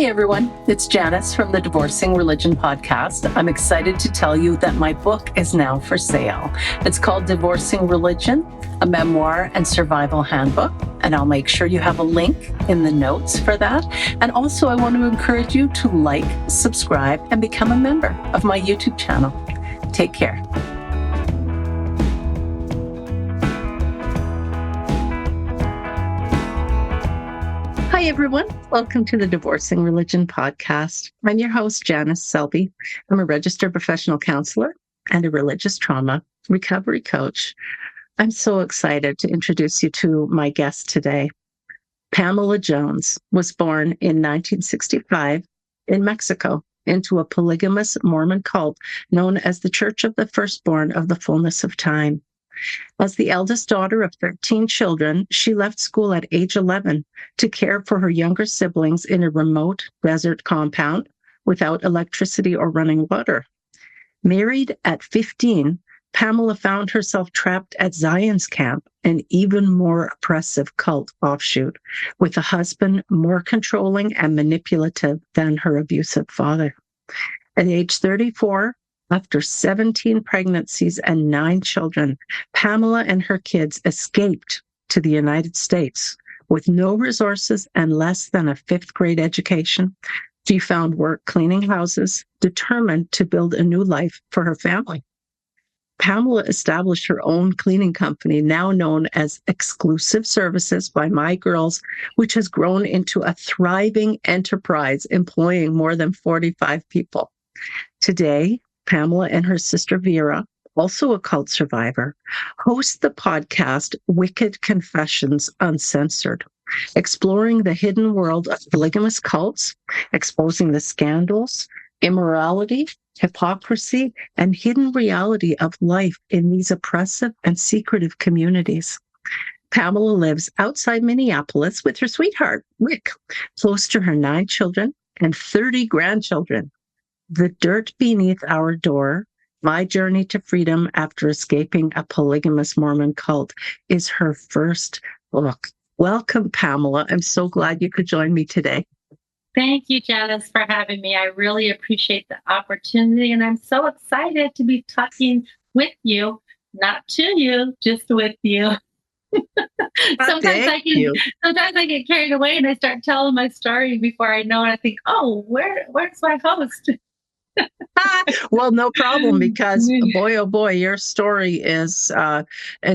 Hi, everyone. It's Janice from the Divorcing Religion podcast. I'm excited to tell you that my book is now for sale. It's called Divorcing Religion, a memoir and survival handbook. And I'll make sure you have a link in the notes for that. And also, I want to encourage you to like, subscribe, and become a member of my YouTube channel. Take care. Hi, everyone. Welcome to the Divorcing Religion podcast. I'm your host, Janice Selby. I'm a registered professional counselor and a religious trauma recovery coach. I'm so excited to introduce you to my guest today. Pamela Jones was born in 1965 in Mexico into a polygamous Mormon cult known as the Church of the Firstborn of the Fullness of Time. As the eldest daughter of 13 children, she left school at age 11 to care for her younger siblings in a remote desert compound without electricity or running water. Married at 15, Pamela found herself trapped at Zion's camp, an even more oppressive cult offshoot, with a husband more controlling and manipulative than her abusive father. At age 34, after 17 pregnancies and 9 children, Pamela and her kids escaped to the United States. With no resources and less than a 5th grade education, she found work cleaning houses, determined to build a new life for her family. Pamela established her own cleaning company, now known as Exclusive Services by My Girls, which has grown into a thriving enterprise employing more than 45 people. Today, Pamela and her sister Vera, also a cult survivor, host the podcast Wicked Confessions Uncensored, exploring the hidden world of polygamous cults, exposing the scandals, immorality, hypocrisy, and hidden reality of life in these oppressive and secretive communities. Pamela lives outside Minneapolis with her sweetheart, Rick, close to her 9 children and 30 grandchildren. The Dirt Beneath Our Door, My Journey to Freedom After Escaping a Polygamous Mormon Cult, is her first book. Welcome, Pamela. I'm so glad you could join me today. Thank you, Janice, for having me. I really appreciate the opportunity, and I'm so excited to be talking with you, not to you, just with you. Sometimes I get carried away and I start telling my story before I know it. I think, oh, where's my host? Well, no problem, because boy, oh boy, your story is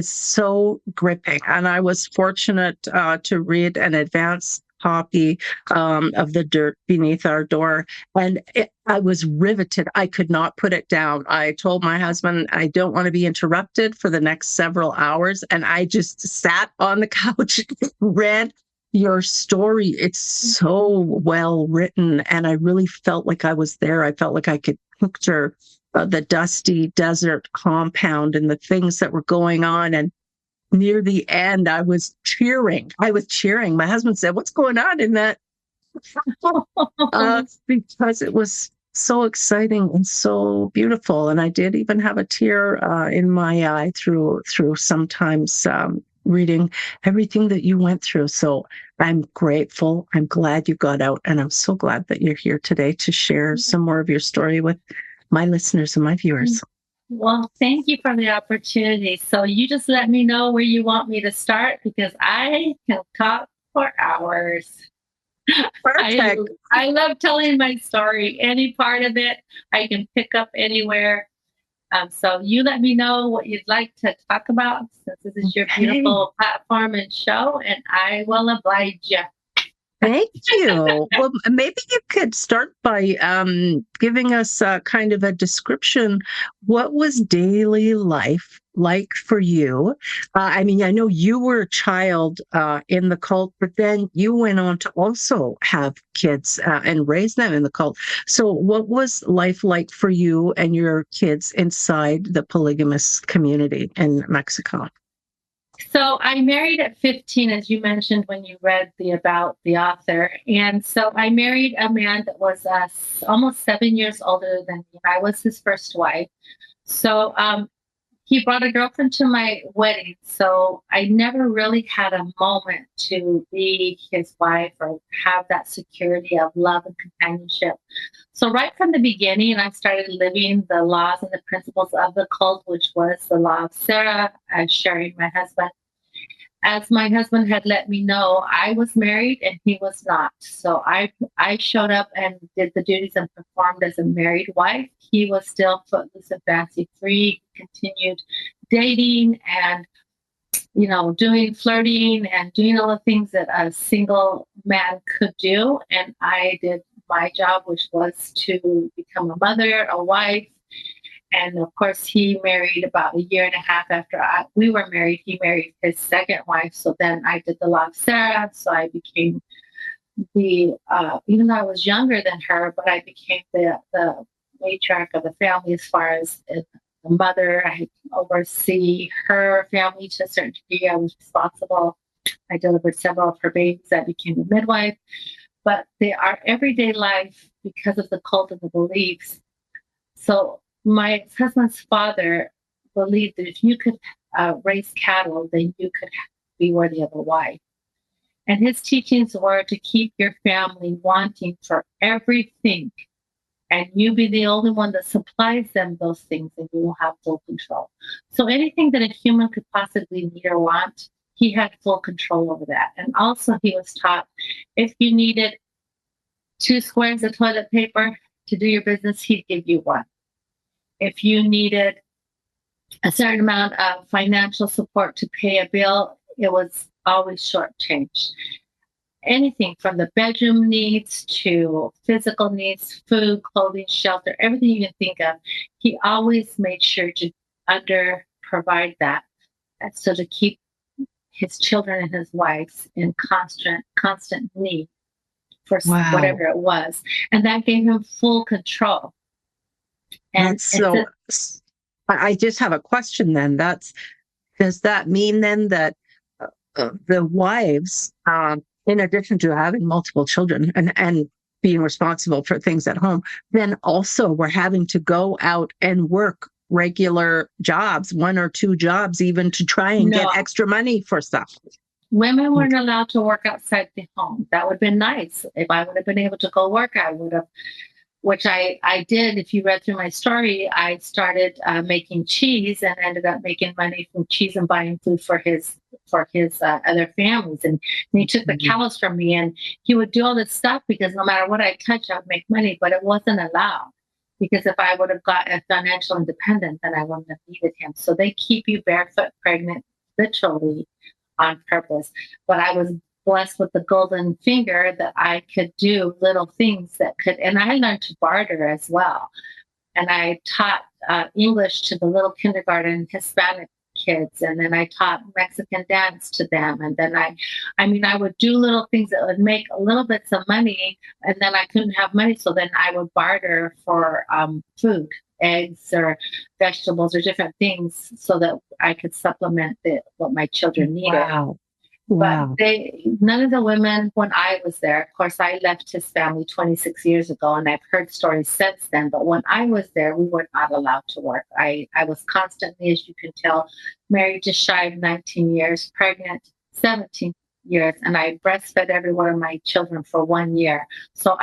so gripping. And I was fortunate to read an advanced copy of The Dirt Beneath Our Door, and I was riveted. I could not put it down. I told my husband I don't want to be interrupted for the next several hours, and I just sat on the couch and read your story. It's so well written, and I really felt like I was there. I felt like I could picture the dusty desert compound and the things that were going on. And near the end, I was cheering. My husband said, "What's going on in that?" Because it was so exciting and so beautiful. And I did even have a tear in my eye through sometimes reading everything that you went through. So I'm grateful. I'm glad you got out. And I'm so glad that you're here today to share some more of your story with my listeners and my viewers. Well, thank you for the opportunity. So you just let me know where you want me to start, because I can talk for hours. Perfect. I love telling my story. Any part of it, I can pick up anywhere. So you let me know what you'd like to talk about, since this is your beautiful platform and show, and I will oblige you. Thank you. Well, maybe you could start by giving us kind of a description. What was daily life like for you? I mean, I know you were a child in the cult, but then you went on to also have kids and raise them in the cult. So what was life like for you and your kids inside the polygamous community in Mexico? So I married at 15, as you mentioned when you read about the author. And so I married a man that was almost 7 years older than me. I was his first wife. So He brought a girlfriend to my wedding, so I never really had a moment to be his wife or have that security of love and companionship. So right from the beginning, I started living the laws and the principles of the cult, which was the law of Sarah, as sharing my husband. As my husband had let me know, I was married and he was not. So I showed up and did the duties and performed as a married wife. He was still footloose and fancy free, continued dating and doing flirting and doing all the things that a single man could do. And I did my job, which was to become a mother, a wife, and of course, he married about a year and a half after we were married. He married his second wife. So then I did the law of Sarah. So I became even though I was younger than her, but I became the matriarch of the family as far as the mother. I had to oversee her family to a certain degree. I was responsible. I delivered several of her babies. I became a midwife. But our everyday life, because of the cult and the beliefs. So my husband's father believed that if you could raise cattle, then you could be worthy of a wife. And his teachings were to keep your family wanting for everything. And you be the only one that supplies them those things, and you will have full control. So anything that a human could possibly need or want, he had full control over that. And also he was taught if you needed 2 squares of toilet paper to do your business, he'd give you one. If you needed a certain amount of financial support to pay a bill, it was always shortchanged. Anything from the bedroom needs to physical needs, food, clothing, shelter, everything you can think of, he always made sure to provide that. And so to keep his children and his wives in constant need for whatever it was. And that gave him full control. And so I just have a question then. Does that mean then that the wives, in addition to having multiple children and being responsible for things at home, then also were having to go out and work regular jobs, 1 or 2 jobs, even to try and get extra money for stuff? Women weren't allowed to work outside the home. That would have been nice. If I would have been able to go work, I would have, which I did. If you read through my story, I started making cheese and ended up making money from cheese and buying food for his other families. And he took the cows from me, and he would do all this stuff because no matter what I touched, I would make money, but it wasn't allowed. Because if I would have got a financial independence, then I wouldn't have needed him. So they keep you barefoot pregnant, literally on purpose. But I was blessed with the golden finger that I could do little things and I learned to barter as well. And I taught English to the little kindergarten Hispanic kids, and then I taught Mexican dance to them. And then I would do little things that would make a little bits of money, and then I couldn't have money, so then I would barter for food, eggs or vegetables or different things, so that I could supplement what my children needed. Wow. But none of the women, when I was there, of course, I left his family 26 years ago, and I've heard stories since then. But when I was there, we were not allowed to work. I was constantly, as you can tell, married just shy of 19 years, pregnant 17 years, and I breastfed every one of my children for 1 year. So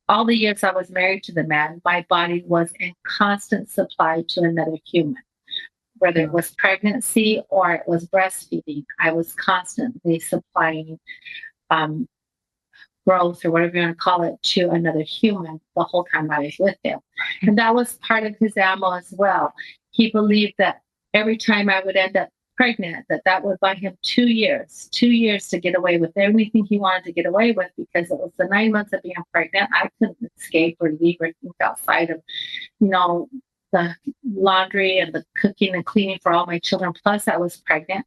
all the years I was married to the man, my body was in constant supply to another human. Whether it was pregnancy or it was breastfeeding, I was constantly supplying growth or whatever you want to call it to another human the whole time I was with him. And that was part of his ammo as well. He believed that every time I would end up pregnant, that would buy him 2 years to get away with anything he wanted to get away with, because it was the 9 months of being pregnant. I couldn't escape or leave or think outside of, the laundry and the cooking and cleaning for all my children. Plus I was pregnant.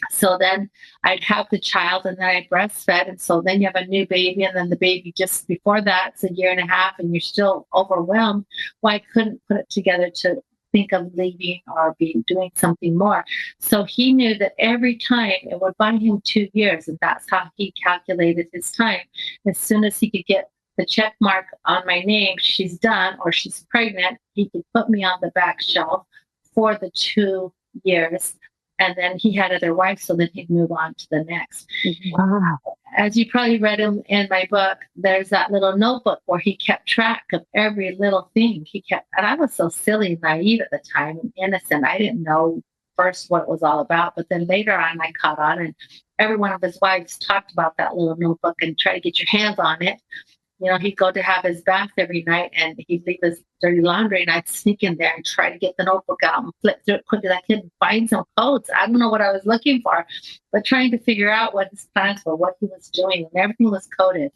So then I'd have the child, and then I breastfed. And so then you have a new baby, and then the baby just before that, it's 1.5 years, and you're still overwhelmed. Well, I couldn't put it together to think of leaving or be doing something more. So he knew that every time it would buy him 2 years, and that's how he calculated his time. As soon as he could get the check mark on my name, she's done or she's pregnant, he could put me on the back shelf for the 2 years. And then he had other wives, so then he'd move on to the next. Wow. As you probably read in my book, there's that little notebook where he kept track of every little thing he kept. And I was so silly and naive at the time and innocent. I didn't know first what it was all about. But then later on, I caught on, and every one of his wives talked about that little notebook and try to get your hands on it. You know, he'd go to have his bath every night and he'd leave his dirty laundry, and I'd sneak in there and try to get the notebook out and flip through it quickly. I could find some codes. I don't know what I was looking for, but trying to figure out what his plans were, what he was doing, and everything was coded.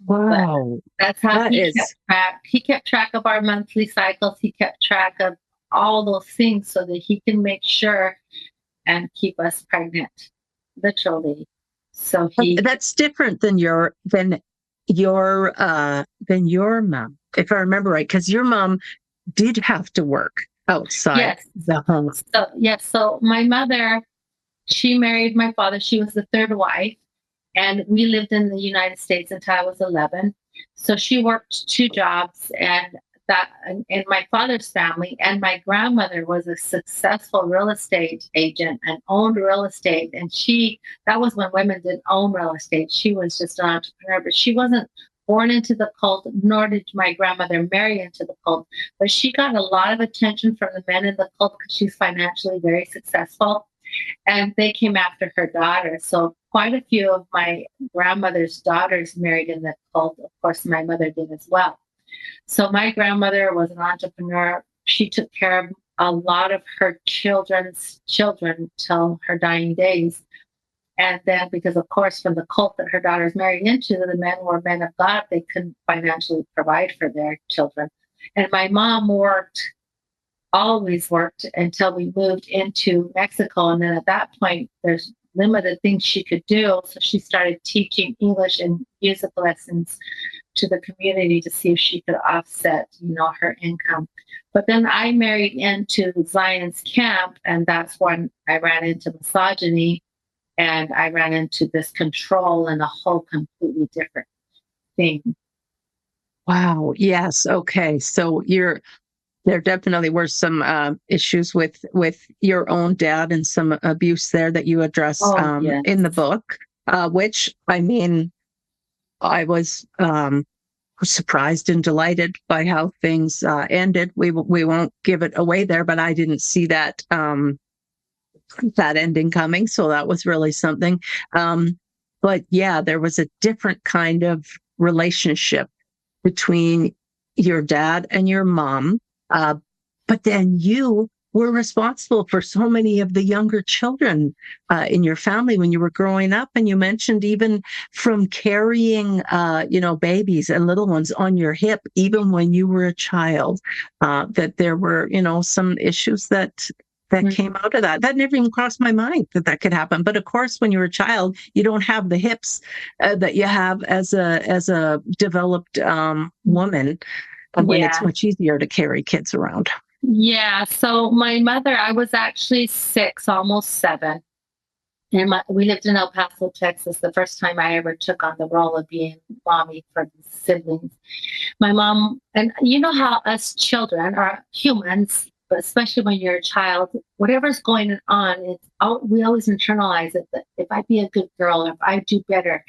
Wow. But that's how That he is- kept track. He kept track of our monthly cycles. He kept track of all those things so that he can make sure and keep us pregnant, literally. So That's different than your mom, if I remember right, because your mom did have to work outside Yes. the home. So my mother, she married my father. She was the third wife, and we lived in the United States until I was 11. So she worked 2 jobs, and in my father's family, and my grandmother was a successful real estate agent and owned real estate. And that was when women didn't own real estate. She was just an entrepreneur, but she wasn't born into the cult, nor did my grandmother marry into the cult. But she got a lot of attention from the men in the cult because she's financially very successful. And they came after her daughter. So quite a few of my grandmother's daughters married in the cult. Of course, my mother did as well. So my grandmother was an entrepreneur. She took care of a lot of her children's children till her dying days. And then, because of course, from the cult that her daughters married into, the men were men of God, they couldn't financially provide for their children. And my mom always worked until we moved into Mexico. And then at that point, there's limited things she could do. So she started teaching English and music lessons to the community to see if she could offset, her income. But then I married into Zion's camp, and that's when I ran into misogyny, and I ran into this control and a whole completely different thing. Wow. Yes. Okay. So there definitely were some issues with your own dad and some abuse there that you address Yes. in the book, which, I mean, I was surprised and delighted by how things ended. We won't give it away there, but I didn't see that ending coming, so that was really something. But yeah, there was a different kind of relationship between your dad and your mom. But then you were responsible for so many of the younger children in your family when you were growing up. And you mentioned even from carrying, babies and little ones on your hip, even when you were a child, that there were, some issues that came out of that. That never even crossed my mind that could happen. But of course, when you're a child, you don't have the hips that you have as a developed woman, when it's much easier to carry kids around. Yeah. So my mother, I was actually 6, almost 7. And we lived in El Paso, Texas, the first time I ever took on the role of being mommy for siblings. My mom, and you know how us children are humans, but especially when you're a child, whatever's going on, we always internalize it that if I be a good girl, if I do better,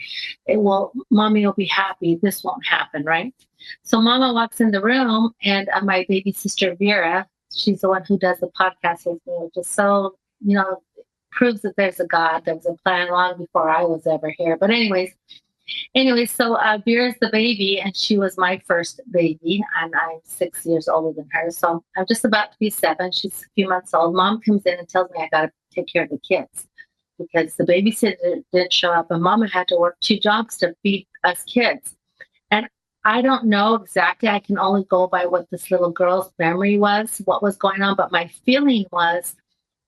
mommy will be happy. This won't happen, right? So mama walks in the room, and my baby sister Vera, she's the one who does the podcast with me, just so, proves that there's a God. There was a plan long before I was ever here. But anyways, so Vera's the baby, and she was my first baby, and I'm 6 years older than her. So I'm just about to be 7. She's a few months old. Mom comes in and tells me I got to take care of the kids because the babysitter didn't show up, and Mama had to work 2 jobs to feed us kids. And I don't know exactly. I can only go by what this little girl's memory was, what was going on. But my feeling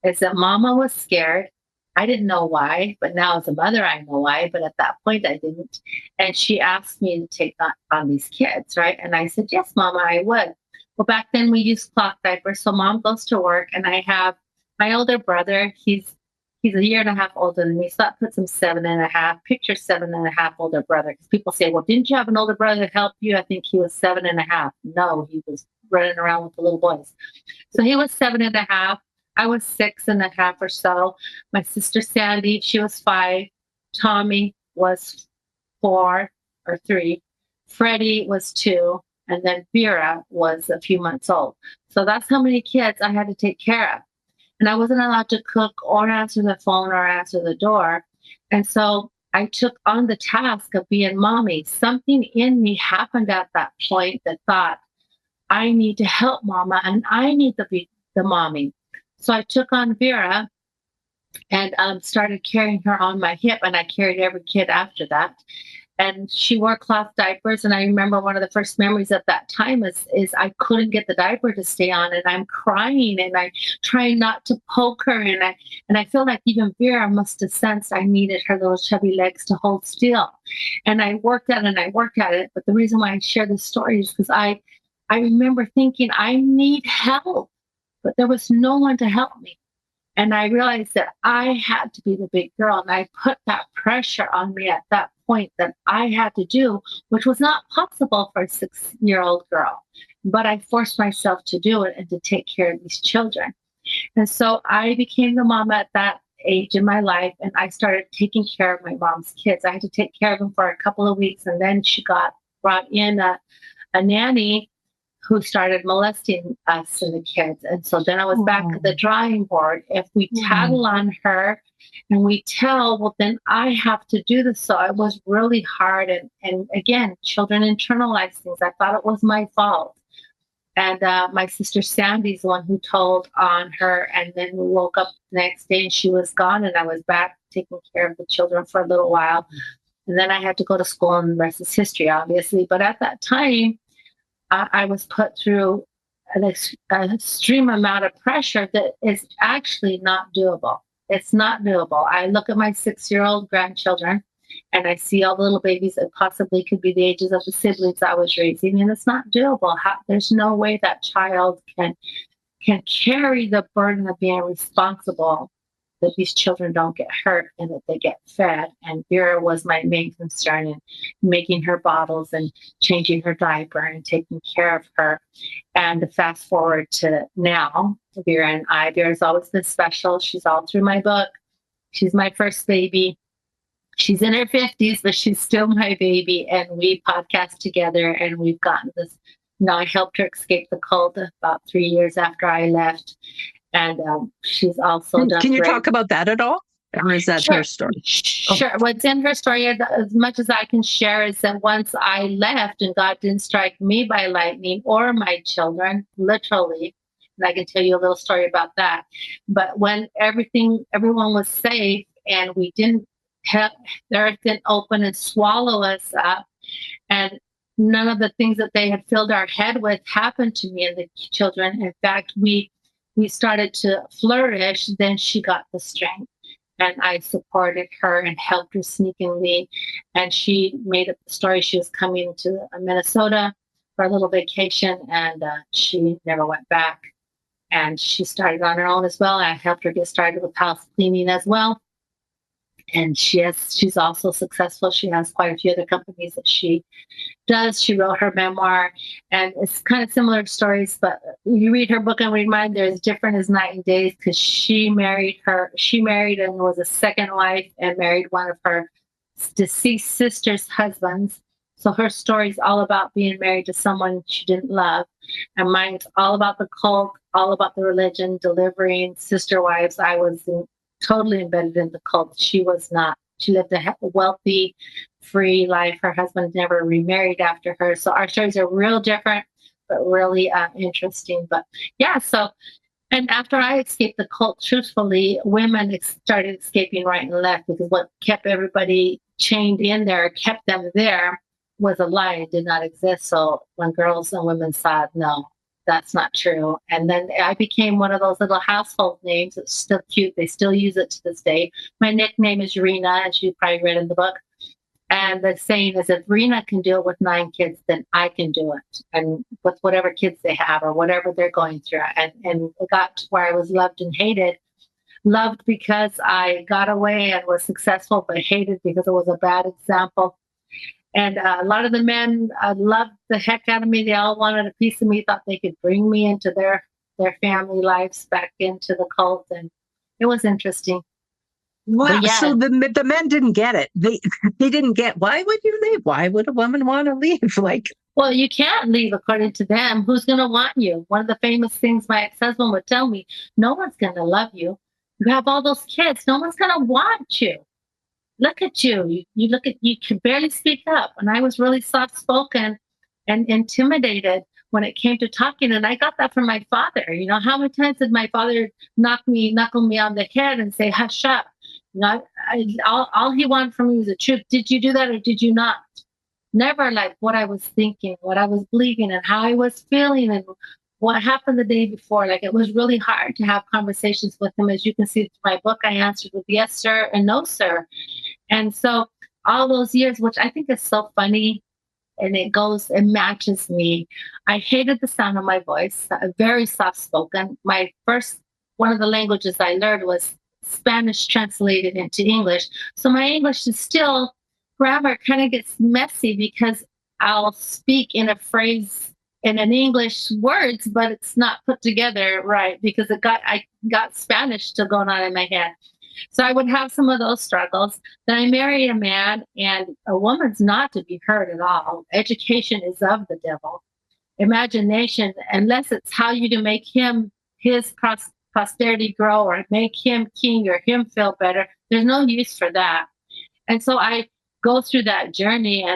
is that Mama was scared. I didn't know why, but now as a mother, I know why. But at that point, I didn't. And she asked me to take on these kids, right? And I said, yes, Mama, I would. Well, back then we used cloth diapers. So Mom goes to work, and I have my older brother. He's a year and a half older than me. So that puts him 7.5. Picture 7.5 older brother. Because people say, well, didn't you have an older brother that helped you? I think he was 7.5. No, he was running around with the little boys. So he was 7.5. I was 6.5 or so. My sister Sandy, she was 5. Tommy was 4 or 3. Freddie was 2. And then Vera was a few months old. So that's how many kids I had to take care of. And I wasn't allowed to cook or answer the phone or answer the door. And so I took on the task of being mommy. Something in me happened at that point that thought, I need to help mama and I need to be the mommy. So I took on Vera and started carrying her on my hip, and I carried every kid after that. And she wore cloth diapers, and I remember one of the first memories at that time is I couldn't get the diaper to stay on, and I'm crying, and I try not to poke her, and I feel like even Vera must have sensed I needed her little chubby legs to hold still. And I worked at it, and I worked at it. But the reason why I share this story is because I remember thinking I need help, but there was no one to help me. And I realized that I had to be the big girl. And I put that pressure on me at that point that I had to do, which was not possible for a 6-year-old girl. But I forced myself to do it and to take care of these children. And so I became the mom at that age in my life. And I started taking care of my mom's kids. I had to take care of them for a couple of weeks. And then she got brought in a nanny who started molesting us and the kids. And so then I was back at the drawing board. If we tattle on her and we tell, well, then I have to do this. So it was really hard. And again, children internalize things. I thought it was my fault. And my sister Sandy's the one who told on her. And then we woke up the next day and she was gone. And I was back taking care of the children for a little while. And then I had to go to school, and the rest is history, obviously. But at that time, I was put through an extreme amount of pressure that is actually not doable. It's not doable. I look at my 6-year-old grandchildren and I see all the little babies that possibly could be the ages of the siblings I was raising, and it's not doable. There's no way that child can carry the burden of being responsible, that these children don't get hurt and that they get fed. And Vera was my main concern in making her bottles and changing her diaper and taking care of her. And to fast forward to now, Vera's always been special. She's all through my book. She's my first baby. She's in her 50s, but she's still my baby. And we podcast together, and we've gotten this. Now, I helped her escape the cult about 3 years after I left. And she's also done. Can you talk about that at all? Or is that her story? Sure. What's in her story, as much as I can share, is that once I left and God didn't strike me by lightning or my children, literally, and I can tell you a little story about that. But when everyone was safe and we didn't have the earth didn't open and swallow us up, and none of the things that they had filled our head with happened to me and the children. In fact, we started to flourish, then she got the strength. And I supported her and helped her sneakingly. And she made up the story. She was coming to Minnesota for a little vacation, and she never went back. And she started on her own as well. I helped her get started with house cleaning as well. And she's also successful. She has quite a few other companies that she does. She wrote her memoir, and it's kind of similar stories, but you read her book and read mine, they're as different as night and day, because she married and was a second wife and married one of her deceased sister's husbands. So her story is all about being married to someone she didn't love. And mine's all about the cult, all about the religion, delivering sister wives. I was totally embedded in the cult. She was not. She lived a wealthy, free life. Her husband never remarried after her. So our stories are real different, but really interesting. But yeah, and after I escaped the cult, truthfully, women started escaping right and left, because what kept everybody chained in there, kept them there, was a lie. It did not exist. So when girls and women saw it, no, that's not true. And then I became one of those little household names. It's still cute. They still use it to this day. My nickname is Rena, as you probably read in the book. And the saying is, if Rena can do it with 9 kids, then I can do it. And with whatever kids they have or whatever they're going through. And it got to where I was loved and hated. Loved because I got away and was successful, but hated because it was a bad example. And a lot of the men loved the heck out of me. They all wanted a piece of me, thought they could bring me into their their family lives back into the cult, and it was interesting. Wow. But yeah, So the men didn't get it. They didn't get, why would you leave? Why would a woman want to leave? Like, well, you can't leave according to them. Who's going to want you? One of the famous things my ex-husband would tell me, no one's going to love you. You have all those kids. No one's going to want you. Look at you. You look at, you can barely speak up. And I was really soft spoken and intimidated when it came to talking. And I got that from my father. You know, how many times did my father knuckle me on the head and say, hush up? You know, all he wanted from me was the truth. Did you do that or did you not? Never like what I was thinking, what I was believing, and how I was feeling, and what happened the day before. Like, it was really hard to have conversations with him. As you can see through my book, I answered with yes, sir, and no, sir. And so all those years, which I think is so funny, and it matches me. I hated the sound of my voice, very soft spoken. One of the languages I learned was Spanish translated into English. So my English is still, grammar kind of gets messy because I'll speak in a phrase in an English words, but it's not put together right because I got Spanish still going on in my head. So I would have some of those struggles. Then I married a man, and a woman's not to be heard at all. Education is of the devil. Imagination, unless it's how you to make his posterity grow or make him king or him feel better, there's no use for that. And so I go through that journey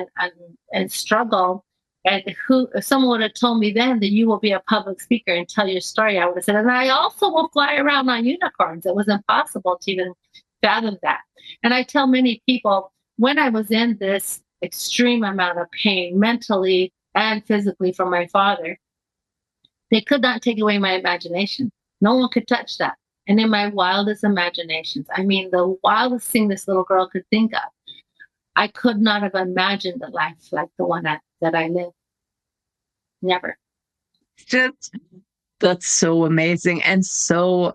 and struggle. And if someone would have told me then that you will be a public speaker and tell your story, I would have said, and I also will fly around on unicorns. It was impossible to even fathom that. And I tell many people, when I was in this extreme amount of pain, mentally and physically, from my father, they could not take away my imagination. No one could touch that. And in my wildest imaginations, I mean, the wildest thing this little girl could think of, I could not have imagined a life like the one that I lived. Never. That's so amazing and so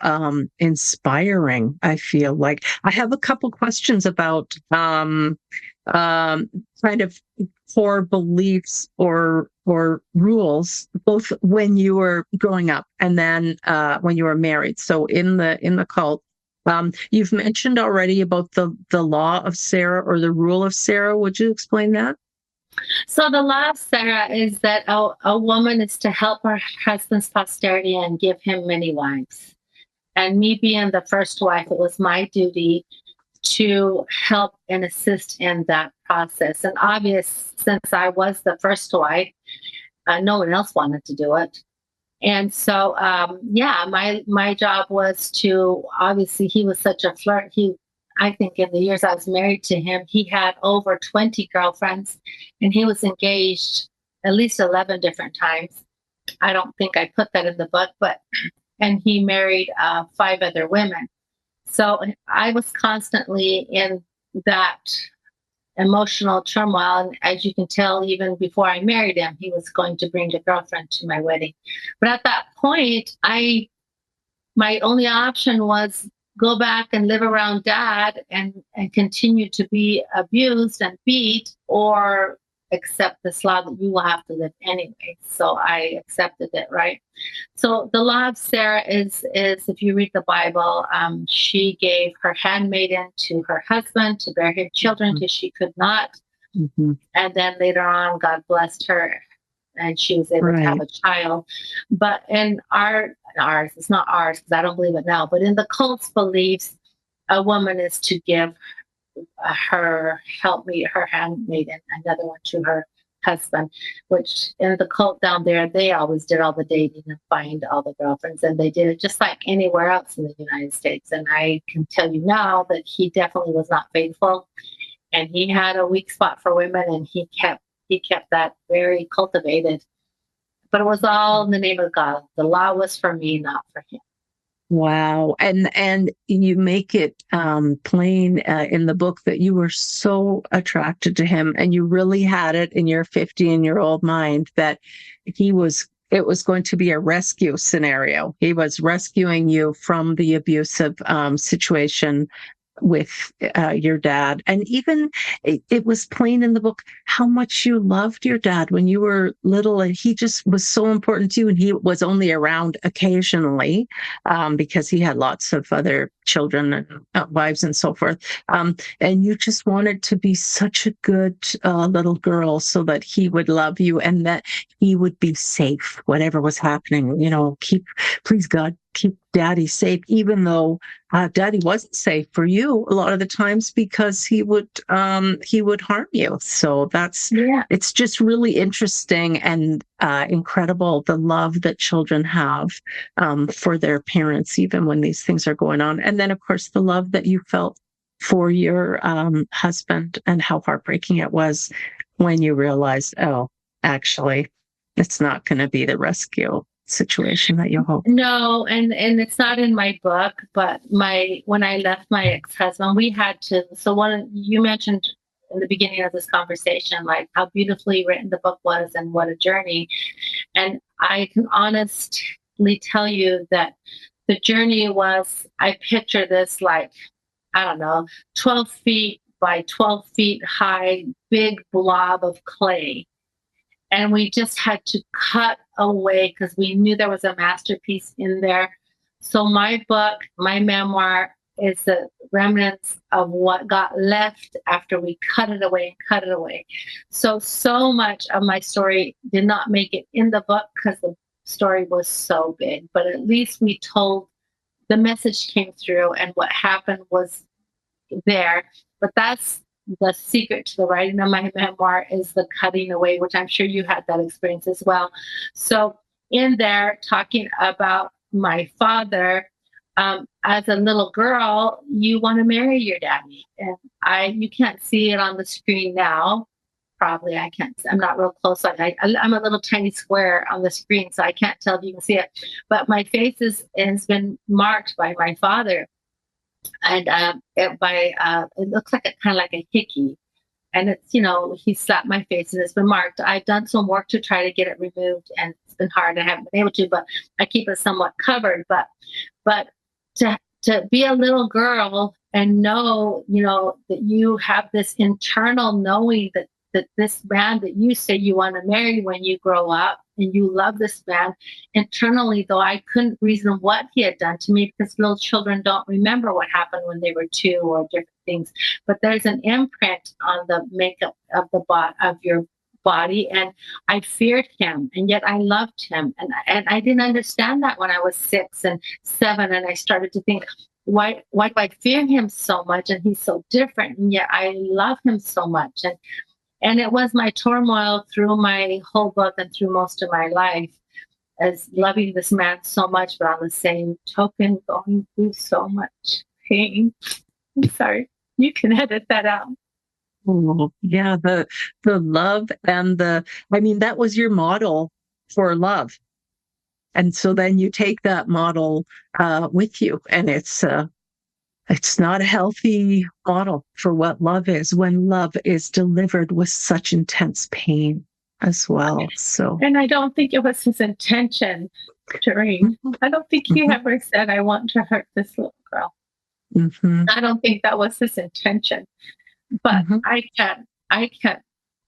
inspiring. I feel like I have a couple questions about kind of core beliefs or rules, both when you were growing up and then when you were married. So in the cult, you've mentioned already about the law of Sarah or the rule of Sarah. Would you explain that? So the law of Sarah is that a woman is to help her husband's posterity and give him many wives. And me being the first wife, it was my duty to help and assist in that process. And obvious, since I was the first wife, no one else wanted to do it. And so, my job was to, obviously, he was such a flirt. I think in the years I was married to him, he had over 20 girlfriends, and he was engaged at least 11 different times. I don't think I put that in the book, and he married 5 other women. So I was constantly in that emotional turmoil. And as you can tell, even before I married him, he was going to bring a girlfriend to my wedding. But at that point, my only option was go back and live around dad and continue to be abused and beat, or accept this law that you will have to live anyway. So I accepted it, right? So the law of Sarah is if you read the Bible, she gave her handmaiden to her husband to bear his children because she could not. Mm-hmm. And then later on, God blessed her and she was able to have a child. But in ours, it's not ours because I don't believe it now, but in the cult's beliefs, a woman is to give her handmaiden, another one to her husband, which in the cult down there, they always did all the dating and find all the girlfriends, and they did it just like anywhere else in the United States. And I can tell you now that he definitely was not faithful, and he had a weak spot for women, and he kept that very cultivated. But it was all in the name of God. The law was for me, not for him. Wow. And you make it plain in the book that you were so attracted to him, and you really had it in your 15-year-old mind that it was going to be a rescue scenario. He was rescuing you from the abusive situation with your dad. And even it was plain in the book how much you loved your dad when you were little, and he just was so important to you. And he was only around occasionally because he had lots of other children and wives and so forth. And you just wanted to be such a good little girl so that he would love you and that he would be safe, whatever was happening. Please God, keep daddy safe, even though daddy wasn't safe for you a lot of the times because he would harm you. So it's just really interesting and incredible, the love that children have for their parents, even when these things are going on. And then, of course, the love that you felt for your husband, and how heartbreaking it was when you realized, oh, actually, it's not going to be the rescue situation that you hope. No, and it's not in my book, but when I left my ex-husband, we had to. So you mentioned in the beginning of this conversation, like how beautifully written the book was and what a journey. And I can honestly tell you that the journey was, I picture this like, I don't know, 12 feet by 12 feet high, big blob of clay. And we just had to cut away because we knew there was a masterpiece in there. So my book, my memoir, is the remnants of what got left after we cut it away. So much of my story did not make it in the book because the story was so big. But at least we told, the message came through, and what happened was there. But that's the secret to the writing of my memoir, is the cutting away, which I'm sure you had that experience as well. So in there, talking about my father, as a little girl, you want to marry your daddy. And you can't see it on the screen now. Probably I can't. I'm not real close. I'm a little tiny square on the screen, so I can't tell if you can see it. But my face has been marked by my father. And it looks like kind of like a hickey, and it's, he slapped my face and it's been marked. I've done some work to try to get it removed, and it's been hard. I haven't been able to, but I keep it somewhat covered. But to be a little girl and know, that you have this internal knowing that this man that you say you want to marry when you grow up, and you love this man internally, though I couldn't reason what he had done to me, because little children don't remember what happened when they were 2 or different things. But there's an imprint on the makeup of of your body, and I feared him, and yet I loved him, and I didn't understand that when I was 6 and 7, and I started to think, why do I fear him so much, and he's so different, and yet I love him so much. And it was my turmoil through my whole book and through most of my life, as loving this man so much, but on the same token, going through so much pain. I'm sorry. You can edit that out. Oh, yeah, the love and that was your model for love. And so then you take that model with you, and it's not a healthy model for what love is, when love is delivered with such intense pain as well. So, and I don't think it was his intention, Doreen. I don't think he ever said, I want to hurt this little girl. I don't think that was his intention. But I can't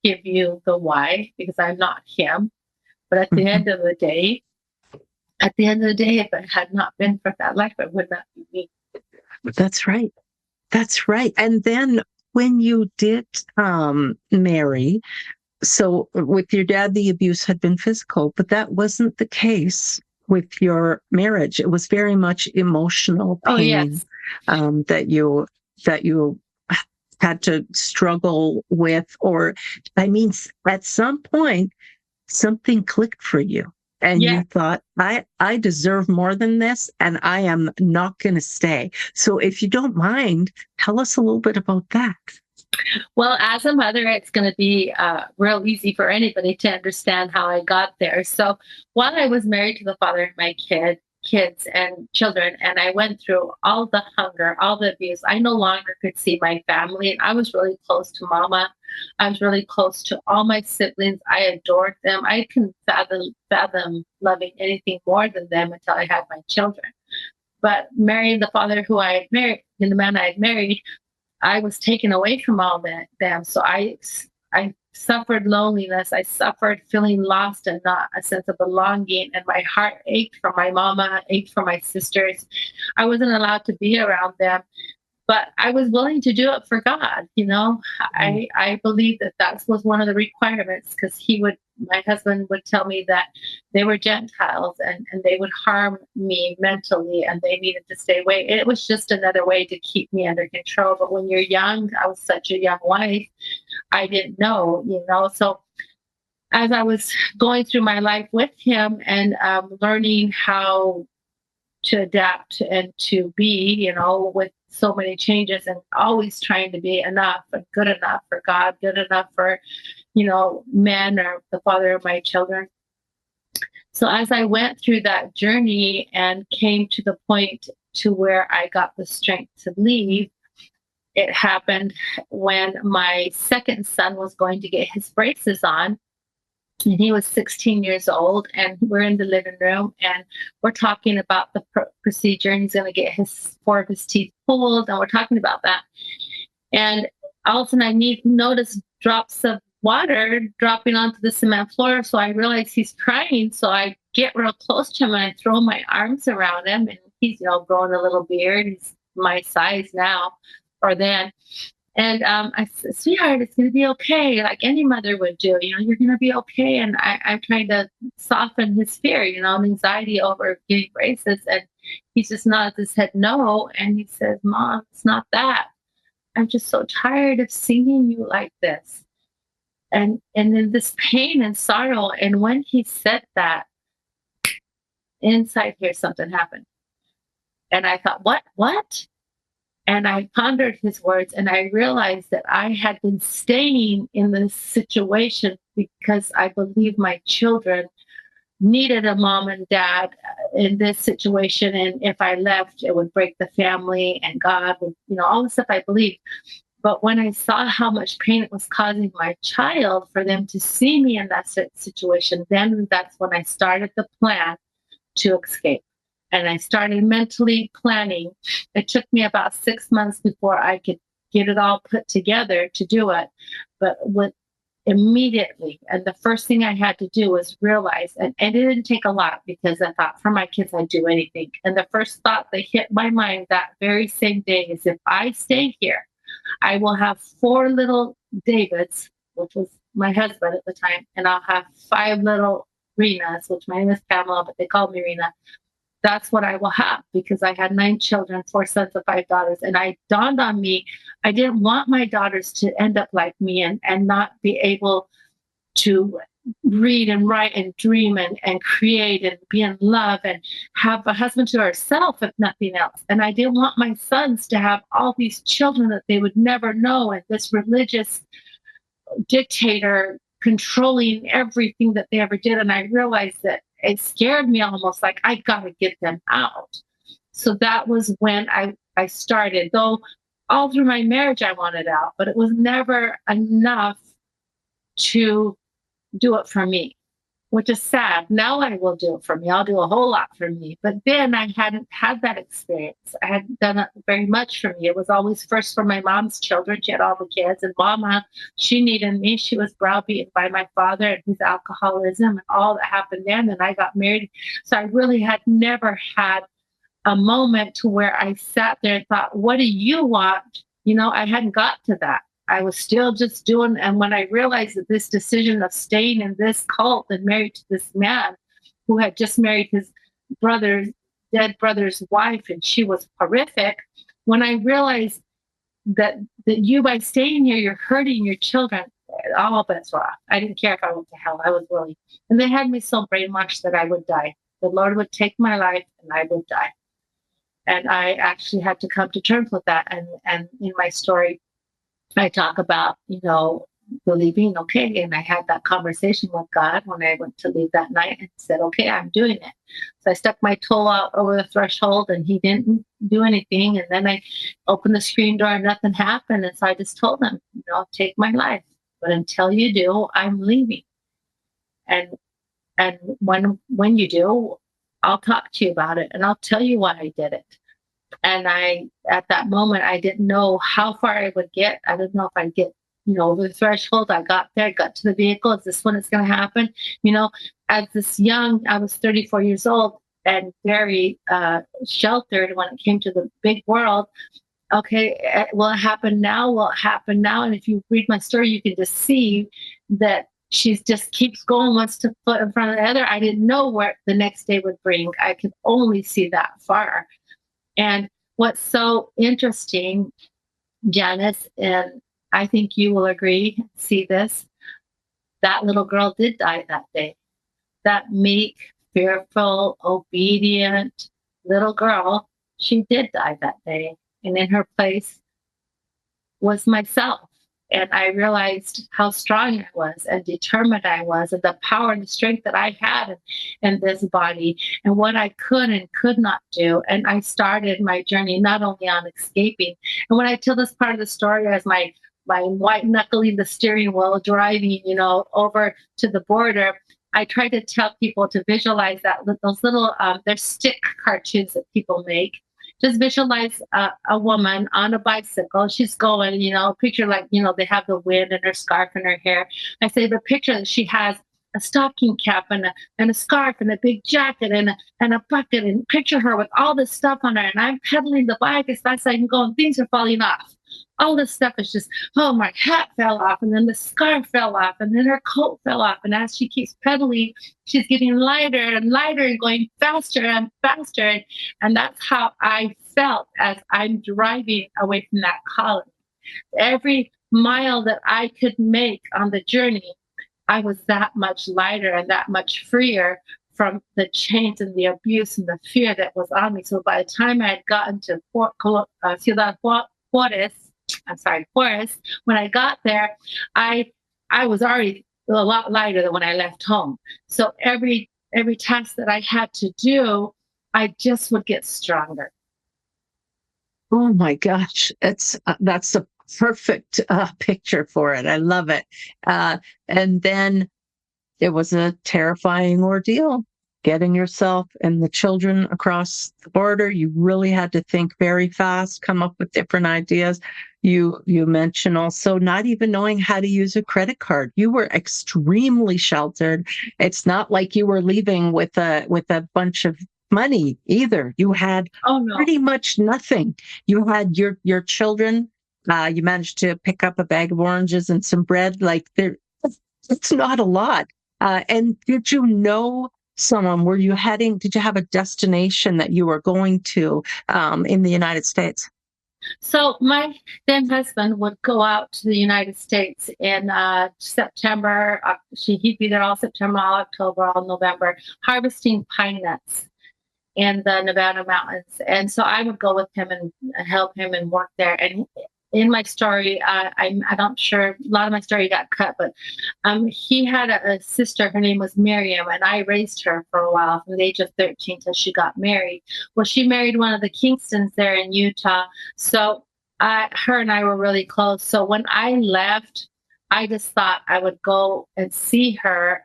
give you the why, because I'm not him. But at the end of the day, if it had not been for that life, it would not be me. That's right. And then when you did marry, so with your dad, the abuse had been physical, but that wasn't the case with your marriage. It was very much emotional pain that you had to struggle with, at some point, something clicked for you. And you thought, I deserve more than this, and I am not going to stay. So if you don't mind, tell us a little bit about that. Well, as a mother, it's going to be real easy for anybody to understand how I got there. So while I was married to the father of my kids and children, and I went through all the hunger, all the abuse, I no longer could see my family. I was really close to Mama. I was really close to all my siblings. I adored them. I couldn't fathom loving anything more than them until I had my children. But marrying the father who I had married, and the man I had married, I was taken away from all that them. So I suffered loneliness. I suffered feeling lost and not a sense of belonging. And my heart ached for my mama, ached for my sisters. I wasn't allowed to be around them, but I was willing to do it for God. I believe that was one of the requirements, because my husband would tell me that they were Gentiles, and they would harm me mentally, and they needed to stay away. It was just another way to keep me under control. But when you're young, I was such a young wife, I didn't know. So as I was going through my life with him, and learning how to adapt and to be, with so many changes, and always trying to be enough and good enough for God, good enough for, men or the father of my children. So as I went through that journey and came to the point to where I got the strength to leave, it happened when my second son was going to get his braces on. And he was 16 years old, and we're in the living room, and we're talking about the procedure, and he's going to get 4 of his teeth pulled, and we're talking about that. And all of a sudden, I notice drops of water dropping onto the cement floor. So I realize he's crying. So I get real close to him, and I throw my arms around him, and he's, growing a little beard. He's my size now, or then. And I said, sweetheart, it's going to be okay, like any mother would do. You're going to be okay. And I'm trying to soften his fear, anxiety over getting braces. And he just nods his head no. And he says, Mom, it's not that. I'm just so tired of seeing you like this. And then this pain and sorrow. And when he said that, inside here, something happened. And I thought, what? And I pondered his words, and I realized that I had been staying in this situation because I believe my children needed a mom and dad in this situation. And if I left, it would break the family, and God would, all the stuff I believed. But when I saw how much pain it was causing my child for them to see me in that situation, then that's when I started the plan to escape. And I started mentally planning. It took me about 6 months before I could get it all put together to do it. But immediately, and the first thing I had to do was realize, and it didn't take a lot, because I thought, for my kids, I'd do anything. And the first thought that hit my mind that very same day is, if I stay here, I will have 4 little Davids, which was my husband at the time, and I'll have 5 little Renas, which my name is Pamela, but they called me Rena. That's what I will have, because I had 9 children, 4 sons and 5 daughters. And it dawned on me, I didn't want my daughters to end up like me and not be able to read and write and dream and create and be in love and have a husband to herself, if nothing else. And I didn't want my sons to have all these children that they would never know, and this religious dictator controlling everything that they ever did. And I realized that it scared me, almost like, I got to get them out. So that was when I started, though all through my marriage, I wanted out, but it was never enough to do it for me, which is sad. Now I will do it for me. I'll do a whole lot for me. But then I hadn't had that experience. I hadn't done it very much for me. It was always first for my mom's children. She had all the kids, and Mama, she needed me. She was browbeaten by my father and his alcoholism and all that happened then. And I got married. So I really had never had a moment to where I sat there and thought, what do you want? I hadn't got to that. I was still just doing, and when I realized that this decision of staying in this cult and married to this man who had just married his dead brother's wife, and she was horrific, when I realized that you, by staying here, you're hurting your children, all bets were off. I didn't care if I went to hell. I was willing. And they had me so brainwashed that I would die. The Lord would take my life and I would die. And I actually had to come to terms with that. And in my story, I talk about, believing, okay. And I had that conversation with God when I went to leave that night, and said, okay, I'm doing it. So I stuck my toe out over the threshold, and he didn't do anything. And then I opened the screen door and nothing happened. And so I just told him, take my life. But until you do, I'm leaving. And when you do, I'll talk to you about it and I'll tell you why I did it. And at that moment, I didn't know how far I would get. I didn't know if I'd get, over the threshold. I got there, got to the vehicle. Is this when it's going to happen? As this young, I was 34 years old and very sheltered when it came to the big world. Okay, will it happen now? Will it happen now? And if you read my story, you can just see that she just keeps going one foot in front of the other. I didn't know what the next day would bring. I could only see that far. And what's so interesting, Janice, and I think you will agree, see this, that little girl did die that day. That meek, fearful, obedient little girl, she did die that day. And in her place was myself. And I realized how strong I was and determined I was, and the power and the strength that I had in this body, and what I could and could not do. And I started my journey not only on escaping. And when I tell this part of the story as my white knuckling the steering wheel, driving, over to the border, I try to tell people to visualize that those little, they're stick cartoons that people make. Just visualize a woman on a bicycle. She's going, picture like, they have the wind and her scarf and her hair. I say, the picture that she has a stocking cap and a scarf and a big jacket and a bucket, and picture her with all this stuff on her. And I'm pedaling the bike as fast as I can go, and things are falling off. All this stuff is just, oh, my hat fell off, and then the scarf fell off, and then her coat fell off. And as she keeps pedaling, she's getting lighter and lighter and going faster and faster. And that's how I felt as I'm driving away from that colony. Every mile that I could make on the journey, I was that much lighter and that much freer from the chains and the abuse and the fear that was on me. So by the time I had gotten to Ciudad Juarez, Forest, when I got there, I was already a lot lighter than when I left home. So every task that I had to do, I just would get stronger. Oh my gosh, that's a perfect picture for it. I love it. And then it was a terrifying ordeal getting yourself and the children across the border. You really had to think very fast, come up with different ideas. You mentioned also not even knowing how to use a credit card. You were extremely sheltered. It's not like you were leaving with a bunch of money either. You had pretty much nothing. You had your children. You managed to pick up a bag of oranges and some bread. It's not a lot. And did you know someone? Did you have a destination that you were going to in the United States? So my then husband would go out to the United States in September. He'd be there all September, all October, all November, harvesting pine nuts in the Nevada mountains. And so I would go with him and help him and work there. And in my story, I'm not sure, a lot of my story got cut, but he had a sister, her name was Miriam, and I raised her for a while from the age of 13 till she got married. Well, she married one of the Kingstons there in Utah. So her and I were really close. So when I left, I just thought I would go and see her.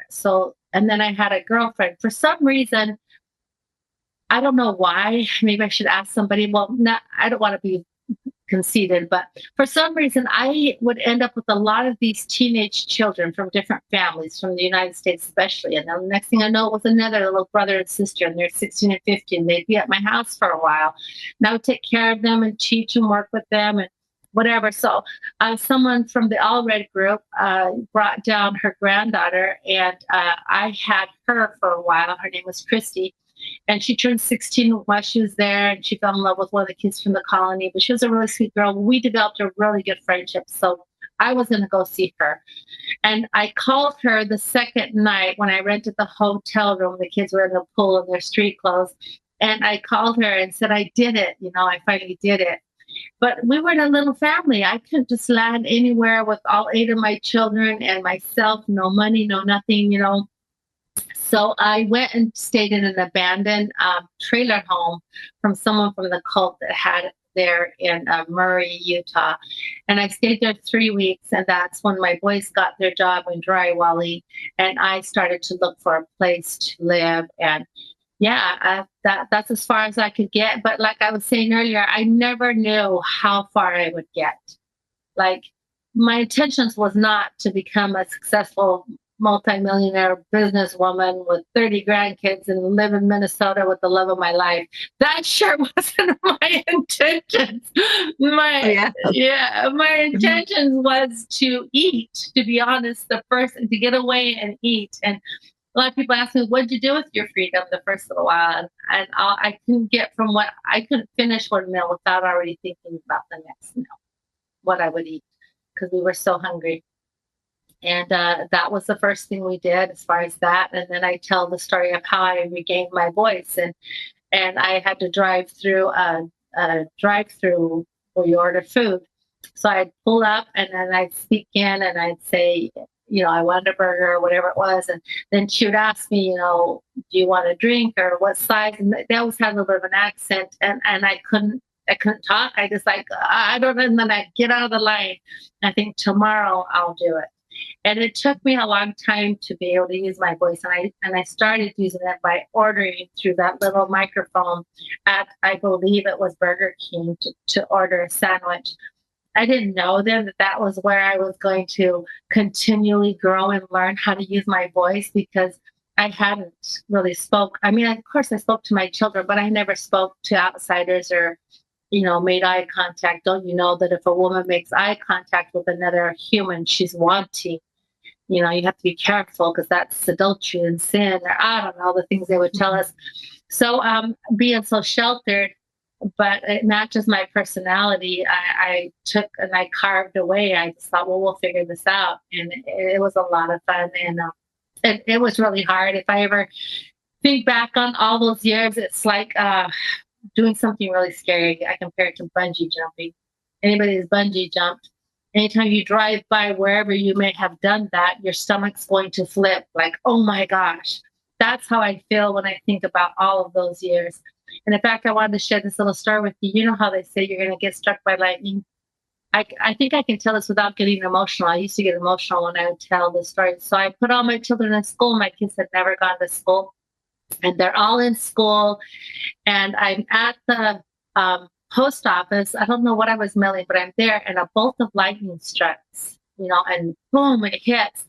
And then I had a girlfriend. For some reason, I don't know why. Maybe I should ask somebody. Well, I don't want to be conceited, but for some reason, I would end up with a lot of these teenage children from different families from the United States, especially. And then the next thing I know, it was another little brother and sister, and they're 16 and 15. They'd be at my house for a while. And I would take care of them and teach and work with them and whatever. So someone from the All Red group brought down her granddaughter, and I had her for a while. Her name was Christy. And she turned 16 while she was there, and she fell in love with one of the kids from the colony. But she was a really sweet girl. We developed a really good friendship. So I was going to go see her. And I called her the second night when I rented the hotel room. The kids were in the pool in their street clothes. And I called her and said, I did it. I finally did it. But we were in a little family. I couldn't just land anywhere with all 8 of my children and myself, no money, no nothing, So I went and stayed in an abandoned trailer home from someone from the cult that had it there in Murray, Utah. And I stayed there 3 weeks, and that's when my boys got their job in drywalling, and I started to look for a place to live. And yeah, that's as far as I could get. But like I was saying earlier, I never knew how far I would get. Like, my intentions was not to become a successful multimillionaire businesswoman with 30 grandkids and live in Minnesota with the love of my life. That sure wasn't my intentions. Oh, My yeah. Yeah, my Mhm. intentions was to eat, to be honest, the first, and to get away and eat. And a lot of people ask me, "What'd you do with your freedom?" The first little while, and I couldn't get from what I couldn't finish one meal without already thinking about the next meal, what I would eat, because we were so hungry. And that was the first thing we did as far as that. And then I tell the story of how I regained my voice, and I had to drive through a drive-through where you order food. So I'd pull up and then I'd speak in and I'd say, I wanted a burger or whatever it was. And then she would ask me, do you want a drink or what size? And they always had a little bit of an accent, and I couldn't talk. I just like, I don't know. And then I'd get out of the line. I think tomorrow I'll do it. And it took me a long time to be able to use my voice. And I started using it by ordering through that little microphone at, I believe it was Burger King, to order a sandwich. I didn't know then that that was where I was going to continually grow and learn how to use my voice, because I hadn't really spoke. I mean, of course I spoke to my children, but I never spoke to outsiders or, made eye contact. Don't you know that if a woman makes eye contact with another human, she's wanting? You have to be careful because that's adultery and sin, or I don't know, the things they would tell us. So, being so sheltered, but it matches my personality. I took and I carved away. I just thought, well, we'll figure this out. And it was a lot of fun. And it was really hard. If I ever think back on all those years, it's like doing something really scary. I compare it to bungee jumping. Anybody who's bungee jumped, anytime you drive by wherever you may have done that, your stomach's going to flip like, oh my gosh. That's how I feel when I think about all of those years. And in fact, I wanted to share this little story with you. You know how they say you're going to get struck by lightning? I think I can tell this without getting emotional. I used to get emotional when I would tell this story. So I put all my children in school. My kids had never gone to school, and they're all in school. And I'm at the post office. I don't know what I was mailing, but I'm there, and a bolt of lightning strikes, and boom, it hits.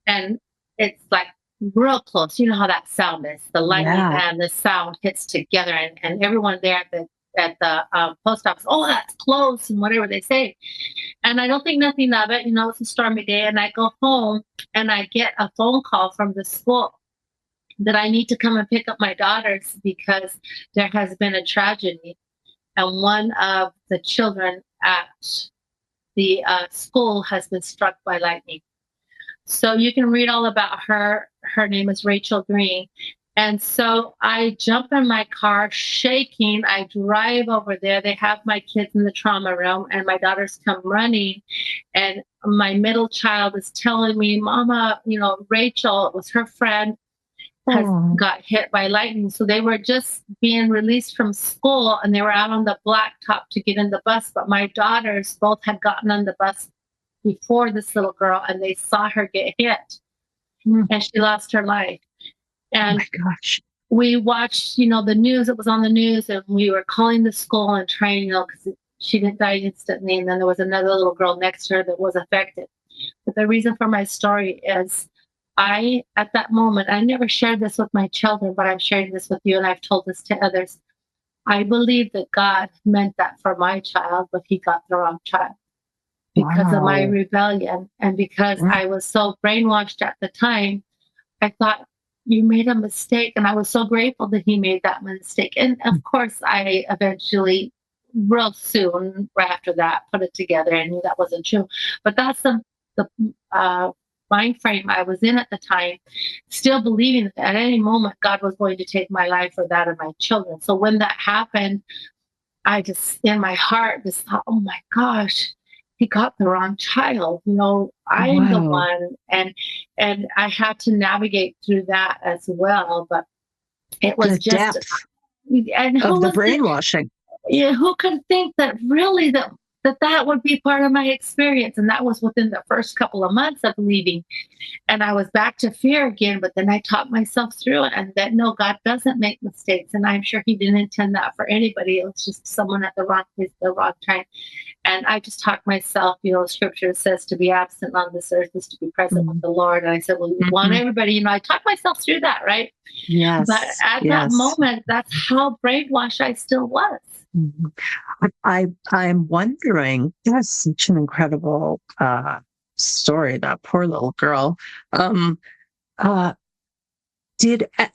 And it's like real close. You know how that sound is. The lightning Yeah. and the sound hits together, and everyone there at the post office, oh, that's close, and whatever they say. And I don't think nothing of it. It's a stormy day, and I go home and I get a phone call from the school that I need to come and pick up my daughters because there has been a tragedy, and one of the children at the school has been struck by lightning. So you can read all about her. Her name is Rachel Green. And so I jump in my car shaking. I drive over there. They have my kids in the trauma room, and my daughters come running. And my middle child is telling me, Mama, Rachel, it was her friend, has Oh, got hit by lightning. So they were just being released from school, and they were out on the blacktop to get in the bus. But my daughters both had gotten on the bus before this little girl, and they saw her get hit, oh and she lost her life. my And gosh. we watched, the news. It was on the news, and we were calling the school and trying, because she didn't die instantly. And then there was another little girl next to her that was affected. But the reason for my story is at that moment, I never shared this with my children, but I'm sharing this with you, and I've told this to others. I believe that God meant that for my child, but he got the wrong child because of my Wow. rebellion. And because Mm. I was so brainwashed at the time, I thought, you made a mistake. And I was so grateful that he made that mistake. And of course, I eventually, real soon, right after that, put it together and knew that wasn't true. But that's the mind frame I was in at the time, still believing that at any moment God was going to take my life or that of my children. So when that happened, I just, in my heart, just thought, oh my gosh, he got the wrong child. I'm the Wow. one. And I had to navigate through that as well. But it was The just, depth and of the brainwashing. who could think that really that that would be part of my experience. And that was within the first couple of months of leaving. And I was back to fear again, but then I taught myself through it and that no, God doesn't make mistakes. And I'm sure He didn't intend that for anybody. It was just someone at the wrong place at the wrong time. And I just taught myself, scripture says to be absent on this earth is to be present with the Lord. And I said, well, we want everybody, I taught myself through that, right? Yes. But at that moment, that's how brainwashed I still was. I'm wondering, that's such an incredible story, that poor little girl.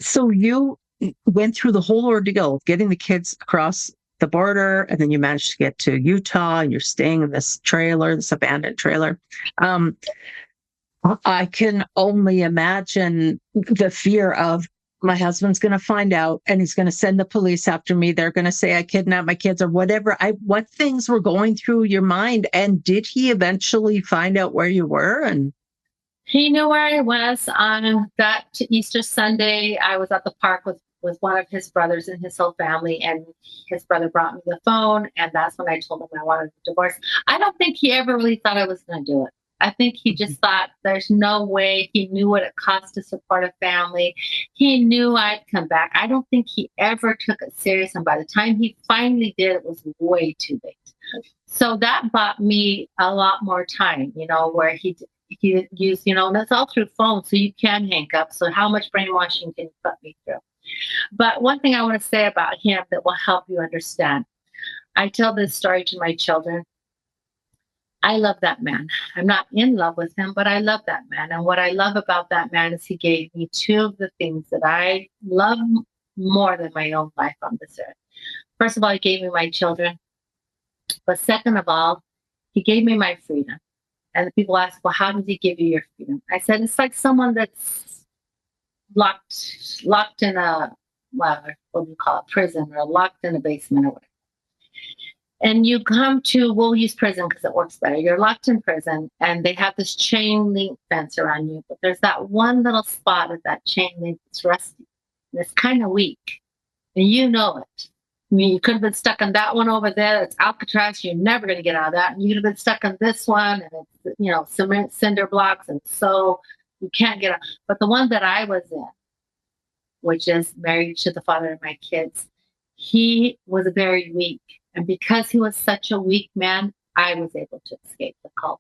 So you went through the whole ordeal of getting the kids across the border, and then you managed to get to Utah, and you're staying in this trailer, this abandoned trailer. I can only imagine the fear of, my husband's going to find out and he's going to send the police after me. They're going to say I kidnapped my kids or whatever. What things were going through your mind? And did he eventually find out where you were? And he knew where I was on that Easter Sunday. I was at the park with one of his brothers and his whole family, and his brother brought me the phone, and that's when I told him I wanted a divorce. I don't think he ever really thought I was going to do it. I think he just thought there's no way. He knew what it cost to support a family. He knew I'd come back. I don't think he ever took it serious. And by the time he finally did, it was way too late. So that bought me a lot more time, where he used, and it's all through phone, so you can hang up. So how much brainwashing can you put me through? But one thing I want to say about him that will help you understand. I tell this story to my children. I love that man. I'm not in love with him, but I love that man. And what I love about that man is he gave me two of the things that I love more than my own life on this earth. First of all, he gave me my children. But second of all, he gave me my freedom. And the people ask, well, how does he give you your freedom? I said, it's like someone that's locked in what do you call it, prison, or locked in a basement or whatever. And you come to, we'll use prison because it works better. You're locked in prison and they have this chain link fence around you, but there's that one little spot of that chain link that's rusty and it's kind of weak. And you know it. I mean, you could have been stuck on that one over there. It's Alcatraz. You're never going to get out of that. And you could have been stuck on this one and it's, cement cinder blocks. And so you can't get out. But the one that I was in, which is married to the father of my kids, he was very weak. And because he was such a weak man, I was able to escape the cult.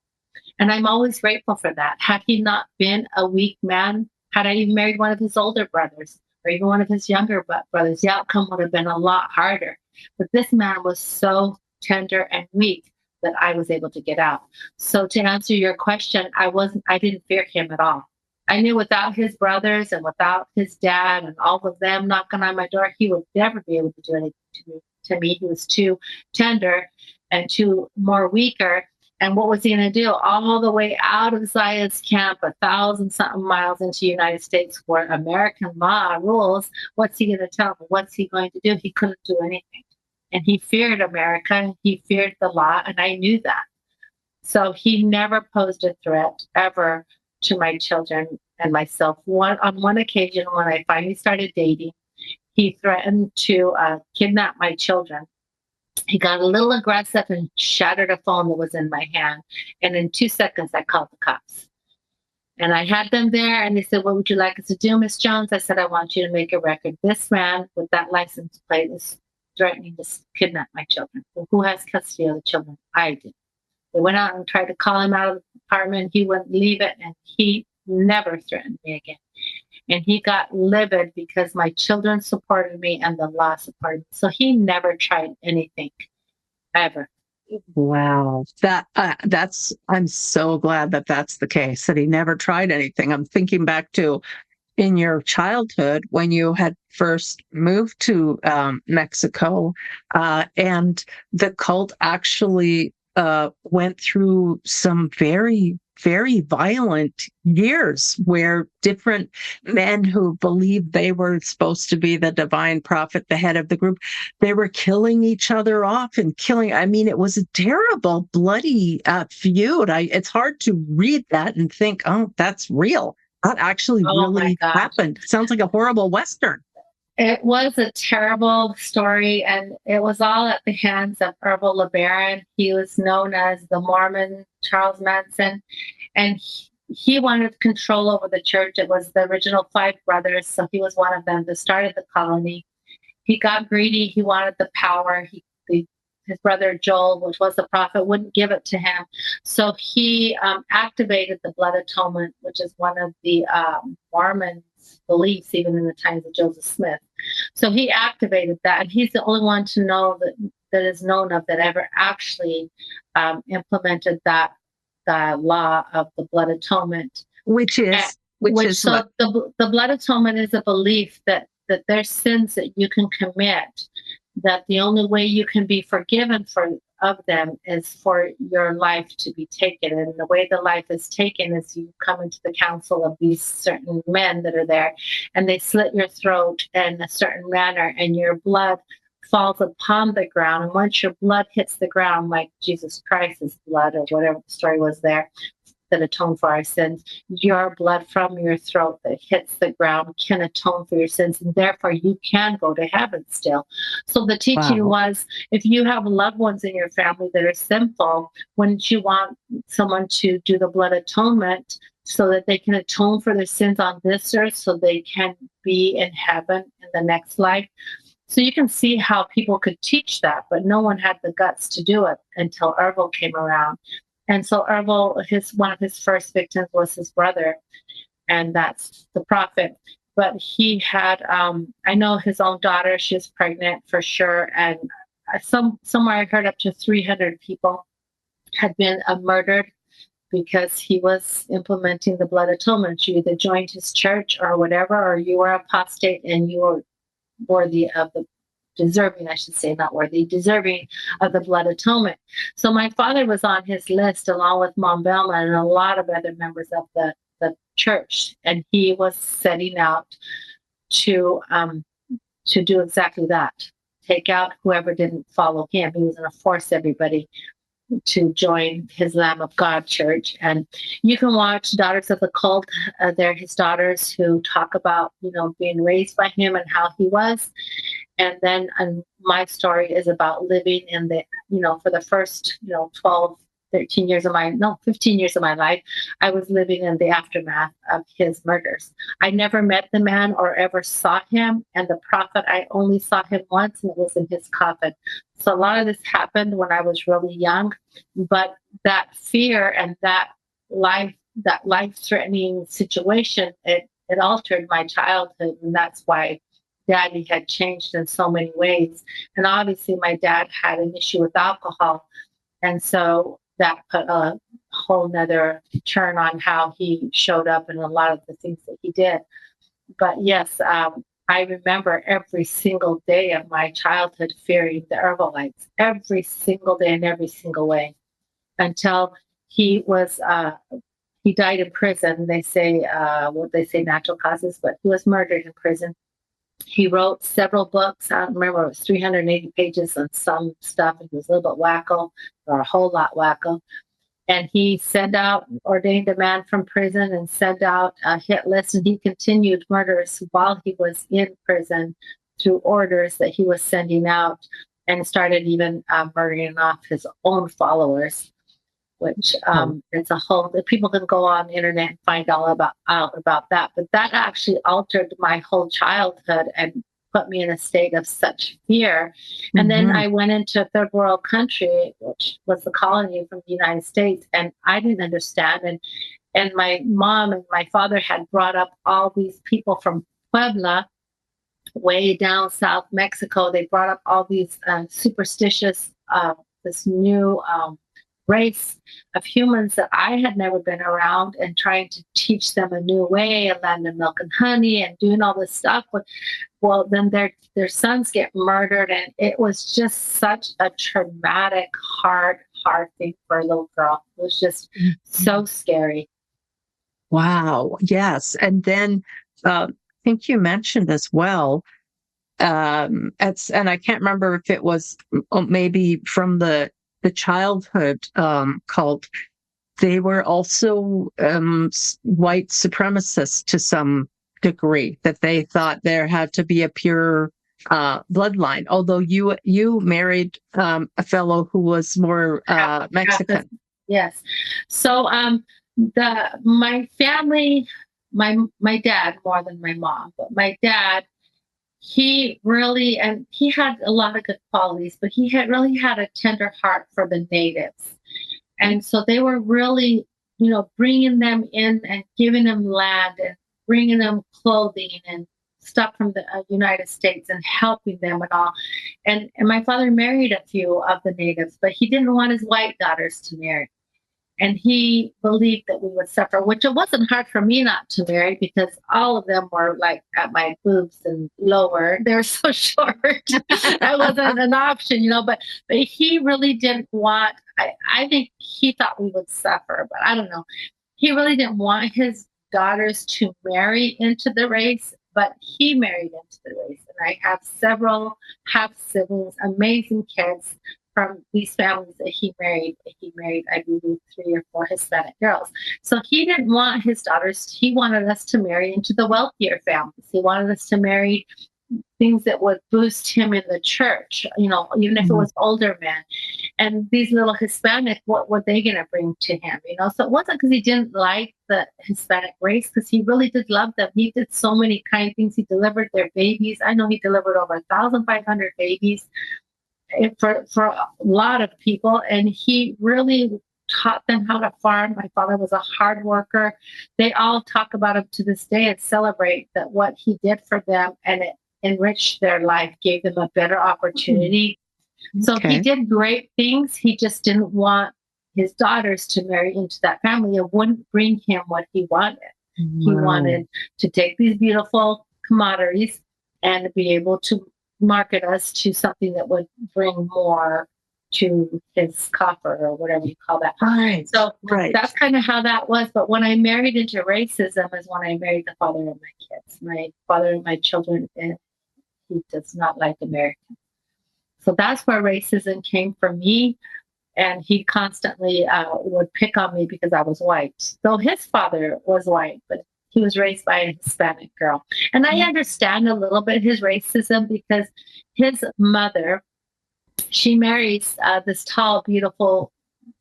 And I'm always grateful for that. Had he not been a weak man, had I even married one of his older brothers or even one of his younger brothers, the outcome would have been a lot harder. But this man was so tender and weak that I was able to get out. So to answer your question, I didn't fear him at all. I knew without his brothers and without his dad and all of them knocking on my door, he would never be able to do anything to me. He was too tender and too more weaker. And what was he going to do? All the way out of Zion's camp, 1,000-something miles into the United States where American law rules, what's he going to tell me? What's he going to do? He couldn't do anything. And he feared America. He feared the law. And I knew that. So he never posed a threat ever to my children and myself. On one occasion, when I finally started dating, he threatened to kidnap my children. He got a little aggressive and shattered a phone that was in my hand. And in 2 seconds, I called the cops. And I had them there, and they said, what would you like us to do, Miss Jones? I said, I want you to make a record. This man with that license plate is threatening to kidnap my children. Well, who has custody of the children? I did. They went out and tried to call him out of the apartment. He wouldn't leave it, and he never threatened me again. And he got livid because my children supported me and the law supported me. So he never tried anything, ever. Wow. I'm so glad that that's the case, that he never tried anything. I'm thinking back to in your childhood when you had first moved to Mexico, and the cult actually went through some very, very violent years where different men who believed they were supposed to be the divine prophet, the head of the group, they were killing each other off and it was a terrible, bloody feud. It's hard to read that and think, oh, that's real. That actually really happened. Sounds like a horrible Western. It was a terrible story, and it was all at the hands of Ervil LeBaron. He was known as the Mormon Charles Manson, and he wanted control over the church. It was the original five brothers, so he was one of them that started the colony. He got greedy. He wanted the power. His brother Joel, which was the prophet, wouldn't give it to him. So he activated the blood atonement, which is one of the Mormons' beliefs, even in the times of Joseph Smith. So he activated that, and he's the only one to know that is known of that ever actually implemented that the law of the blood atonement. Which is So what? the blood atonement is a belief that there's sins that you can commit, that the only way you can be forgiven of them is for your life to be taken. And the way the life is taken is you come into the council of these certain men that are there, and they slit your throat in a certain manner, and your blood falls upon the ground. And once your blood hits the ground, like Jesus Christ's blood or whatever the story was there, that atone for our sins, your blood from your throat that hits the ground can atone for your sins, and therefore you can go to heaven still. So the teaching was, if you have loved ones in your family that are sinful, wouldn't you want someone to do the blood atonement so that they can atone for their sins on this earth so they can be in heaven in the next life? So you can see how people could teach that, but no one had the guts to do it until Ervil came around. And so Ervil, one of his first victims was his brother, and that's the prophet. But he had, I know his own daughter, she was pregnant for sure, and somewhere I heard up to 300 people had been murdered because he was implementing the blood atonement. You either joined his church or whatever, or you were apostate and you were worthy of the deserving, I should say, not worthy, deserving of the blood atonement. So my father was on his list along with Mom Velma and a lot of other members of the church. And he was setting out to do exactly that. Take out whoever didn't follow him. He was going to force everybody to join his Lamb of God church. And you can watch Daughters of the Cult. They're his daughters who talk about, being raised by him and how he was. And then my story is about living in the, for the first, 12, 15 years of my life, I was living in the aftermath of his murders. I never met the man or ever saw him. And the prophet, I only saw him once, and it was in his coffin. So a lot of this happened when I was really young, but that fear and that life-threatening situation, it altered my childhood. And that's why Daddy had changed in so many ways. And obviously my dad had an issue with alcohol. And so that put a whole nother turn on how he showed up and a lot of the things that he did. But yes, I remember every single day of my childhood fearing the Herbalites, every single day in every single way, until he died in prison. They say, natural causes, but he was murdered in prison. He wrote several books. I don't remember, it was 380 pages on some stuff. It was a little bit wacko, or a whole lot wacko. And he ordained a man from prison and sent out a hit list. And he continued murders while he was in prison through orders that he was sending out, and started even murdering off his own followers, which it's a whole, people can go on the internet and find all about that. But that actually altered my whole childhood and put me in a state of such fear. And then I went into a third world country, which was the colony from the United States, and I didn't understand. And my mom and my father had brought up all these people from Puebla, way down South Mexico. They brought up all these superstitious, this new race of humans that I had never been around, and trying to teach them a new way of land of milk and honey and doing all this stuff. Well, then their sons get murdered, and it was just such a traumatic, hard thing for a little girl. It was just so scary. Wow. Yes. And then I think you mentioned as well, and I can't remember if it was maybe from the childhood cult, they were also white supremacists to some degree, that they thought there had to be a pure bloodline. Although you married a fellow who was more Mexican. Yes. So my family, my dad more than my mom, but my dad, he really, and he had a lot of good qualities, but he had really had a tender heart for the natives. And so they were really, bringing them in and giving them land and bringing them clothing and stuff from the United States and helping them and all. And my father married a few of the natives, but he didn't want his white daughters to marry. And he believed that we would suffer, which it wasn't hard for me not to marry because all of them were like at my boobs and lower. They were so short. That wasn't an option, but he really didn't want, I think he thought we would suffer, but I don't know. He really didn't want his daughters to marry into the race, but he married into the race. And I have several half siblings, amazing kids from these families that he married. He married, I believe, 3 or 4 Hispanic girls. So he didn't want his daughters, he wanted us to marry into the wealthier families. He wanted us to marry things that would boost him in the church, even if it was older men. And these little Hispanic, what were they going to bring to him? So it wasn't because he didn't like the Hispanic race, because he really did love them. He did so many kind things. He delivered their babies. I know he delivered over 1,500 babies for a lot of people, and he really taught them how to farm. My father was a hard worker. They all talk about him to this day and celebrate that what he did for them, and it enriched their life, gave them a better opportunity. So he did great things. He just didn't want his daughters to marry into that family. It wouldn't bring him what he wanted. He wanted to take these beautiful commodities and be able to market us to something that would bring more to his copper, or whatever you call that. Right. So that's kind of how that was. But when I married into racism is when I married the father of my kids. My father and my children, he does not like Americans. So that's where racism came from me. And he constantly would pick on me because I was white. Though his father was white, but he was raised by a Hispanic girl. And I understand a little bit his racism because his mother, she marries this tall, beautiful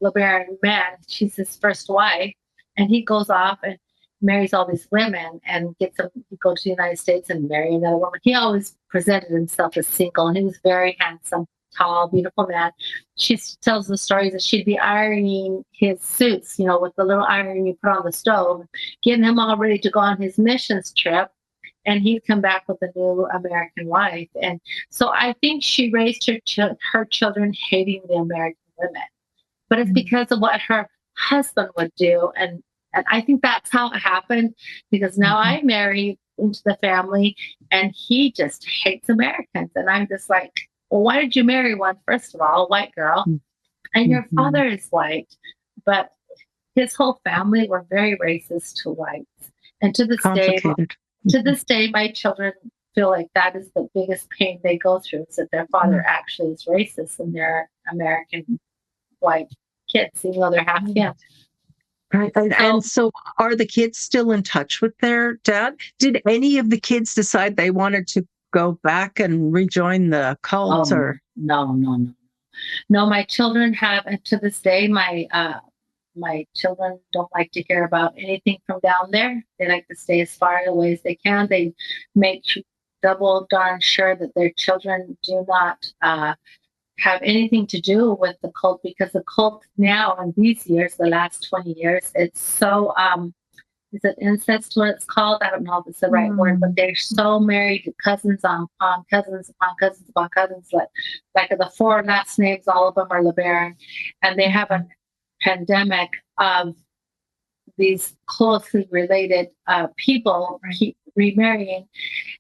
LeBaron man. She's his first wife. And he goes off and marries all these women and gets them to go to the United States and marry another woman. He always presented himself as single, and he was very handsome, tall, beautiful man. She tells the stories that she'd be ironing his suits, with the little iron you put on the stove, getting him all ready to go on his missions trip. And he'd come back with a new American wife. And so I think she raised her children hating the American women. But it's because of what her husband would do. And I think that's how it happened, because now I married into the family and he just hates Americans. And I'm just like, well, why did you marry one, first of all, a white girl? And your father is white. But his whole family were very racist to whites. And to this day, my children feel like that is the biggest pain they go through, is that their father actually is racist and they're American white kids, even though they're half him. Right. And so are the kids still in touch with their dad? Did any of the kids decide they wanted to go back and rejoin the cult? No. No, my children have, and to this day, my children don't like to hear about anything from down there. They like to stay as far away as they can. They make double darn sure that their children do not have anything to do with the cult, because the cult now in these years, the last 20 years, it's so, is it incest what it's called? I don't know if it's the right word, but they're so married to cousins on cousins upon cousins upon cousins. Like the 4 last names, all of them are LeBaron. And they have a pandemic of these closely related people remarrying.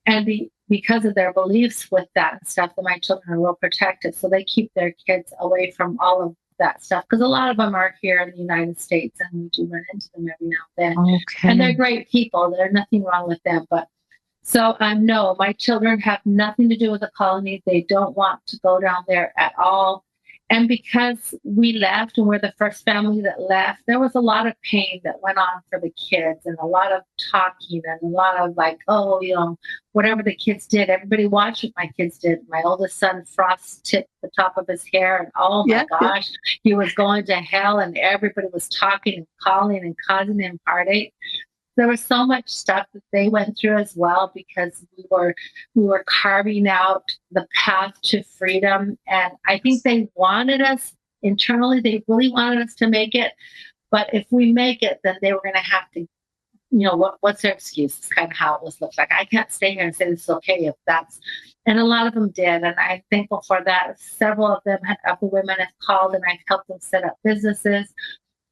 And because of their beliefs with that and stuff, that my children are real protective. So they keep their kids away from all of that stuff, because a lot of them are here in the United States and we do run into them every now and then. Okay. And they're great people. There's nothing wrong with them. But so no, my children have nothing to do with the colony. They don't want to go down there at all. And because we left and we're the first family that left, there was a lot of pain that went on for the kids and a lot of talking and a lot of like, oh, whatever the kids did, everybody watched what my kids did. My oldest son frost tipped the top of his hair and oh my gosh, he was going to hell and everybody was talking and calling and causing him heartache. There was so much stuff that they went through as well because we were carving out the path to freedom. And I think they wanted us internally, they really wanted us to make it. But if we make it, then they were going to have to, what's their excuse? It's kind of how it was looked like. I can't stay here and say this is okay if that's, and a lot of them did. And I'm thankful for that. Several of them, of the women have called and I've helped them set up businesses.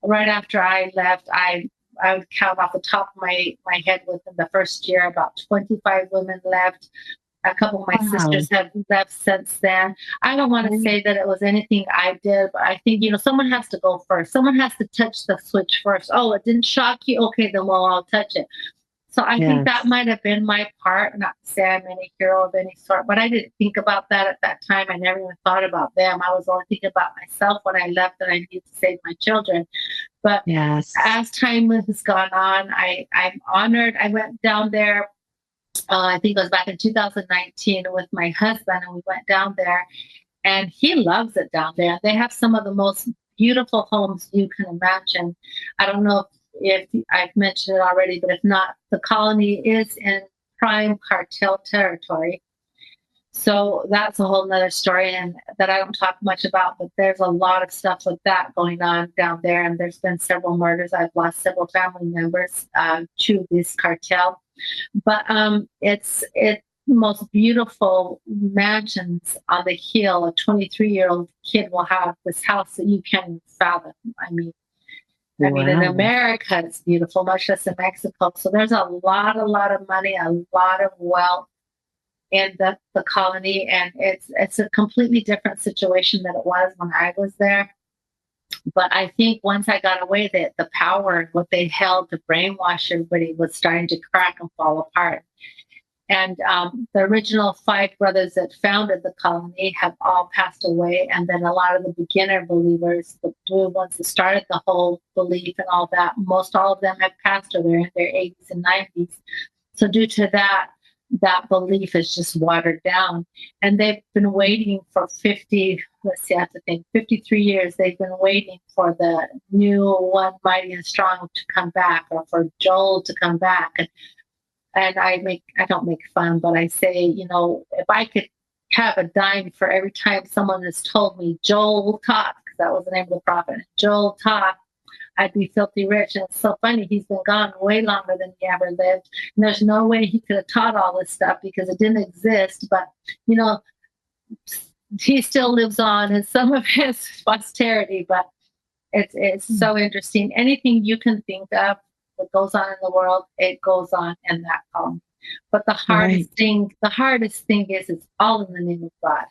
Right after I left, I would count off the top of my head within the first year, about 25 women left. A couple of my sisters have left since then. I don't want to say that it was anything I did, but I think, someone has to go first. Someone has to touch the switch first. Oh, it didn't shock you? Okay, then I'll touch it. So I think that might have been my part. Not to say I'm any hero of any sort, but I didn't think about that at that time. I never even thought about them. I was only thinking about myself when I left and I needed to save my children. But as time has gone on, I'm honored. I went down there, I think it was back in 2019 with my husband, and we went down there, and he loves it down there. They have some of the most beautiful homes you can imagine. I don't know if I've mentioned it already, but if not, the colony is in prime cartel territory. So that's a whole nother story and that I don't talk much about, but there's a lot of stuff with that going on down there. And there's been several murders. I've lost several family members to this cartel. But it's most beautiful mansions on the hill. A 23-year-old kid will have this house that you can't fathom. I mean, in America, it's beautiful, much less in Mexico. So there's a lot of money, a lot of wealth in the colony, and it's a completely different situation than it was when I was there. But I think once I got away, that the power and what they held to brainwash everybody was starting to crack and fall apart. And the original 5 brothers that founded the colony have all passed away. And then a lot of the beginner believers, the ones that started the whole belief and all that, most all of them have passed, or they're in their 80s and 90s. So due to that belief is just watered down. And they've been waiting for 53 years. They've been waiting for the new one, mighty and strong, to come back, or for Joel to come back. And I don't make fun, but I say, if I could have a dime for every time someone has told me Joel taught, because that was the name of the prophet, Joel taught, I'd be filthy rich. And it's so funny, he's been gone way longer than he ever lived. And there's no way he could have taught all this stuff because it didn't exist. But, he still lives on in some of his posterity. But it's so interesting. Anything you can think of that goes on in the world, it goes on in that column. But the hardest thing is it's all in the name of God.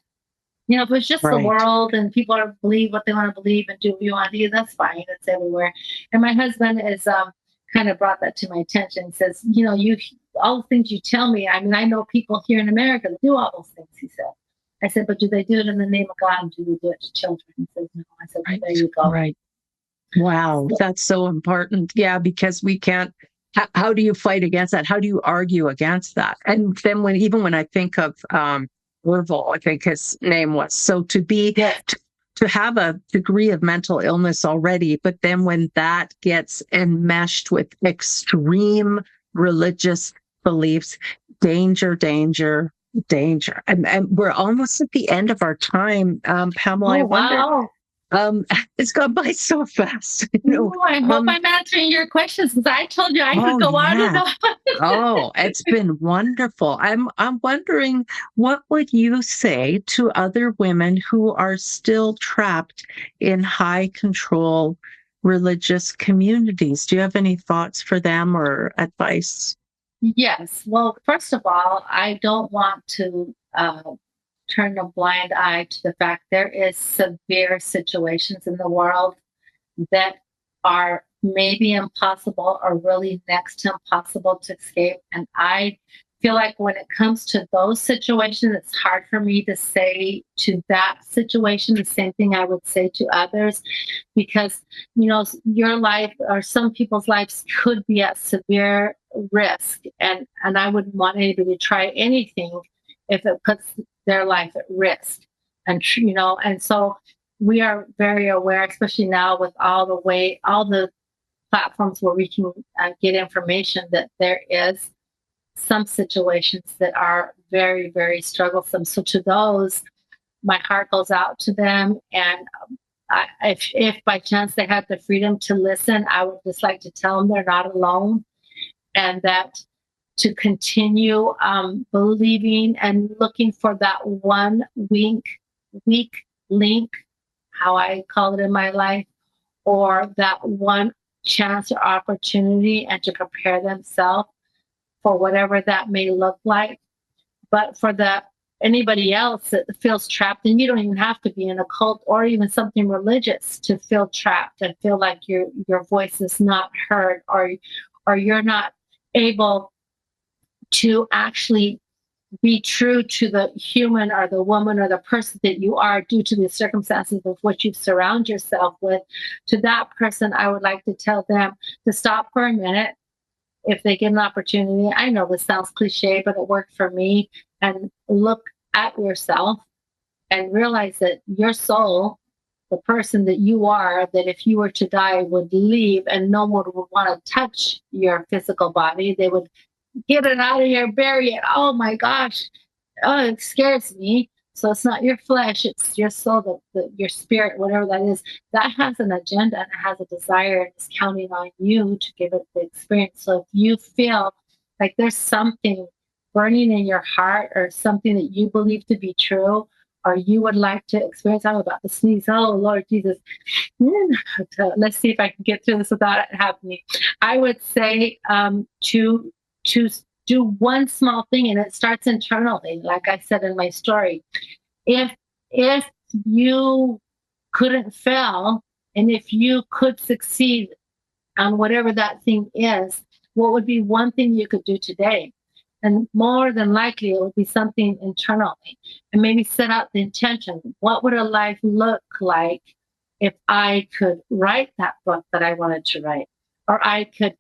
If it's just the world and people believe what they want to believe and do what you want to do, that's fine. It's everywhere. And my husband is kind of brought that to my attention. He says, all the things you tell me, I know people here in America that do all those things, he said. I said, but do they do it in the name of God, and do they do it to children? He says, no. I said, well, there you go. Right. Wow. That's so important. Yeah, because we can't, how do you fight against that? How do you argue against that? And then when I think of Orville, I think his name was, so to have a degree of mental illness already, but then when that gets enmeshed with extreme religious beliefs, danger. And we're almost at the end of our time. Pamela, I wonder, it's gone by so fast. I hope I'm answering your questions, because I told you I could go on and on. It's been wonderful. I'm wondering, what would you say to other women who are still trapped in high control religious communities? Do you have any thoughts for them or advice? Yes. Well, first of all, I don't want to turn a blind eye to the fact there is severe situations in the world that are maybe impossible or really next to impossible to escape. And I feel like when it comes to those situations, it's hard for me to say to that situation the same thing I would say to others, because, your life or some people's lives could be at severe risk. And I wouldn't want anybody to try anything if it puts their life at risk. And so we are very aware, especially now with all the platforms where we can get information, that there is some situations that are very, very strugglesome. So to those, my heart goes out to them. And if by chance they had the freedom to listen, I would just like to tell them they're not alone, and that to continue believing and looking for that one weak link, how I call it in my life, or that one chance or opportunity, and to prepare themselves for whatever that may look like. But for anybody else that feels trapped, and you don't even have to be in a cult or even something religious to feel trapped and feel like your voice is not heard, or you're not able to actually be true to the human or the woman or the person that you are due to the circumstances of what you surround yourself with. To that person, I would like to tell them to stop for a minute if they get an opportunity. I know this sounds cliche, but it worked for me. And look at yourself and realize that your soul, the person that you are, that if you were to die would leave, and no one would want to touch your physical body. They would get it out of here, bury it. Oh my gosh. Oh, it scares me. So it's not your flesh, it's your soul, your spirit, whatever that is, that has an agenda and it has a desire, and it's counting on you to give it the experience. So if you feel like there's something burning in your heart, or something that you believe to be true, or you would like to experience, I'm about to sneeze. Oh, Lord Jesus. Let's see if I can get through this without it happening. I would say to do one small thing, and it starts internally, like I said in my story. If you couldn't fail, and if you could succeed on whatever that thing is, what would be one thing you could do today? And more than likely, it would be something internally. And maybe set out the intention. What would a life look like if I could write that book that I wanted to write? Or I could,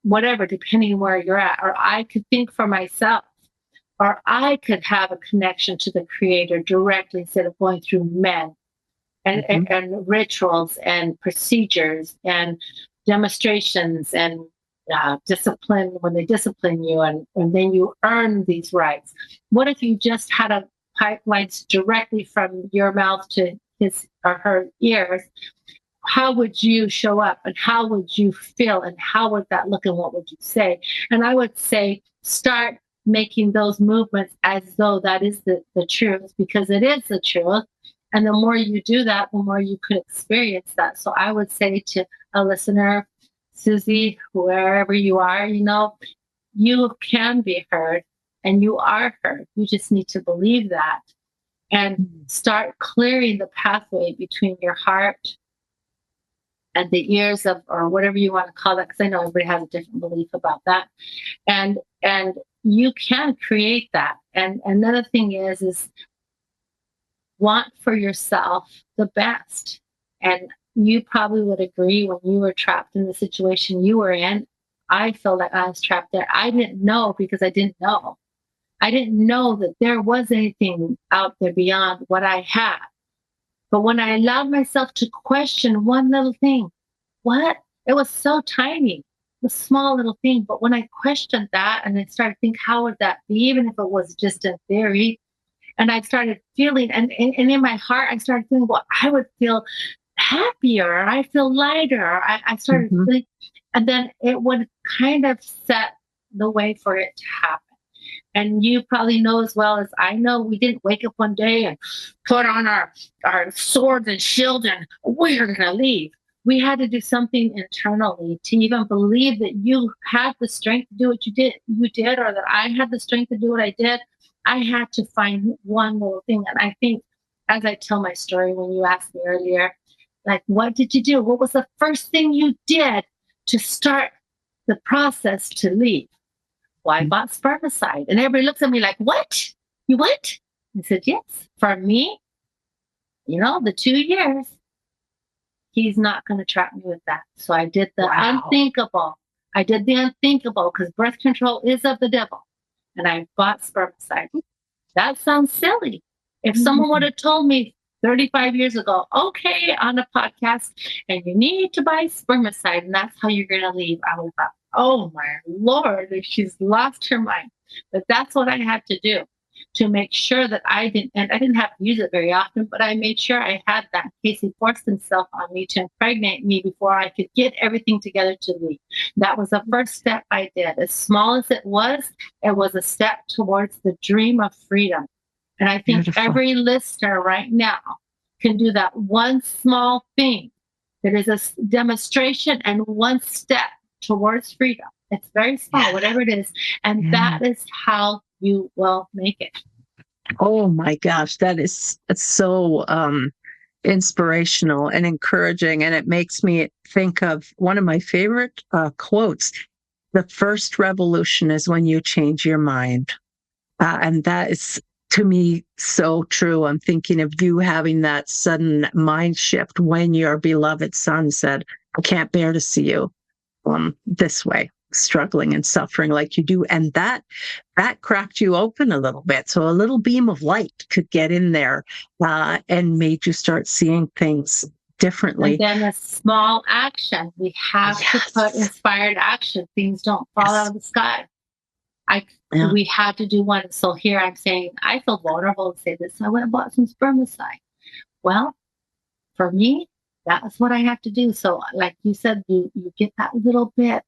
whatever, depending where you're at, or I could think for myself, or I could have a connection to the Creator directly instead of going through men and rituals and procedures and demonstrations and discipline when they discipline you, and then you earn these rights. What if you just had a pipeline directly from your mouth to his or her ears? How would you show up, and how would you feel, and how would that look, and what would you say? And I would say start making those movements as though that is the truth, because it is the truth. And the more you do that, the more you could experience that. So I would say to a listener, Susie, wherever you are, you can be heard, and you are heard. You just need to believe that, and start clearing the pathway between your heart and the ears of, or whatever you want to call that, because I know everybody has a different belief about that. And you can create that. And another thing is want for yourself the best. And you probably would agree, when you were trapped in the situation you were in, I feel like I was trapped there. I didn't know, because I didn't know. I didn't know that there was anything out there beyond what I had. But when I allowed myself to question one little thing, what? It was so tiny, a small little thing. But when I questioned that, and I started to think, how would that be, even if it was just in theory? And I started feeling, and in my heart, I started feeling, well, I would feel happier. I feel lighter. I started feeling, and then it would kind of set the way for it to happen. And you probably know as well as I know, we didn't wake up one day and put on our swords and shield and we're going to leave. We had to do something internally to even believe that you had the strength to do what you did, or that I had the strength to do what I did. I had to find one little thing. And I think, as I tell my story, when you asked me earlier, like, what did you do? What was the first thing you did to start the process to leave? Well, I bought spermicide. And everybody looks at me like, what? You what? I said, yes. For me, the 2 years, he's not going to trap me with that. So I did the unthinkable. I did the unthinkable because birth control is of the devil. And I bought spermicide. That sounds silly. If someone would have told me 35 years ago, okay, on a podcast, and you need to buy spermicide, and that's how you're going to leave, I would have thought, oh my Lord, if she's lost her mind. But that's what I had to do to make sure that I didn't have to use it very often, but I made sure I had that in case he forced himself on me to impregnate me before I could get everything together to leave. That was the first step I did. As small as it was a step towards the dream of freedom. And I think every listener right now can do that one small thing that is a demonstration and one step towards freedom. It's very small, whatever it is. And that is how you will make it. Oh my gosh, it's so inspirational and encouraging. And it makes me think of one of my favorite quotes. The first revolution is when you change your mind. And that is, to me, so true. I'm thinking of you having that sudden mind shift when your beloved son said, I can't bear to see you this way, struggling and suffering like you do. And that cracked you open a little bit. So a little beam of light could get in there and made you start seeing things differently. And then a small action. We have to put inspired action. Things don't fall out of the sky. We had to do one. So here I'm saying, I feel vulnerable to say this. I went and bought some spermicide. Well, for me, that's what I have to do. So like you said, you get that little bit,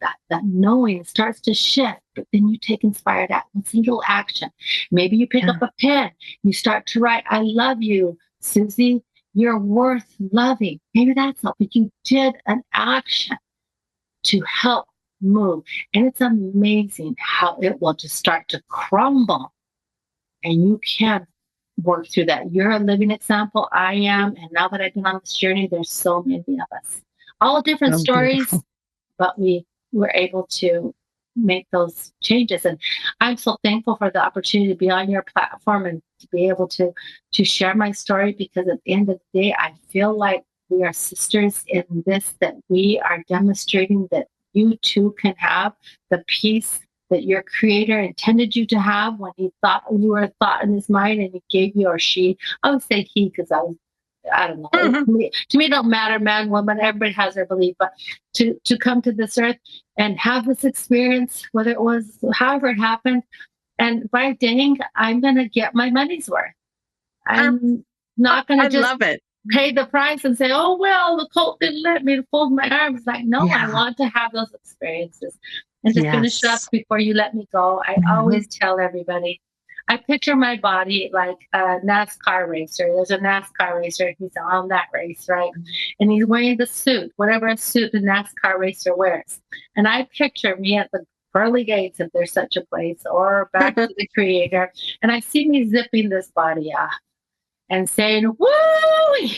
that knowing starts to shift, but then you take inspired action, single action. Maybe you pick up a pen, you start to write, I love you, Susie, you're worth loving. Maybe that's all, but you did an action to help move. And it's amazing how it will just start to crumble and you can work through that. You're a living example. I am. And now that I've been on this journey, there's so many of us, all different stories, beautiful. But we were able to make those changes. And I'm so thankful for the opportunity to be on your platform and to be able to share my story, because at the end of the day, I feel like we are sisters in this, that we are demonstrating that you too can have the peace that your creator intended you to have when he thought you were a thought in his mind and he gave you, or she, I would say he, because I don't know. To me, it don't matter, man, woman, everybody has their belief, but to come to this earth and have this experience, whether it was however it happened, and by dang, I'm going to get my money's worth. I'm not going to just love it. Pay the price and say, oh, well, the cult didn't let me fold my arms. Like, no, I want to have those experiences. And to finish up before you let me go, I always tell everybody, I picture my body like a NASCAR racer. There's a NASCAR racer. He's on that race, right? And he's wearing the suit, whatever suit the NASCAR racer wears. And I picture me at the pearly gates, if there's such a place, or back to the creator. And I see me zipping this body off and saying, woo,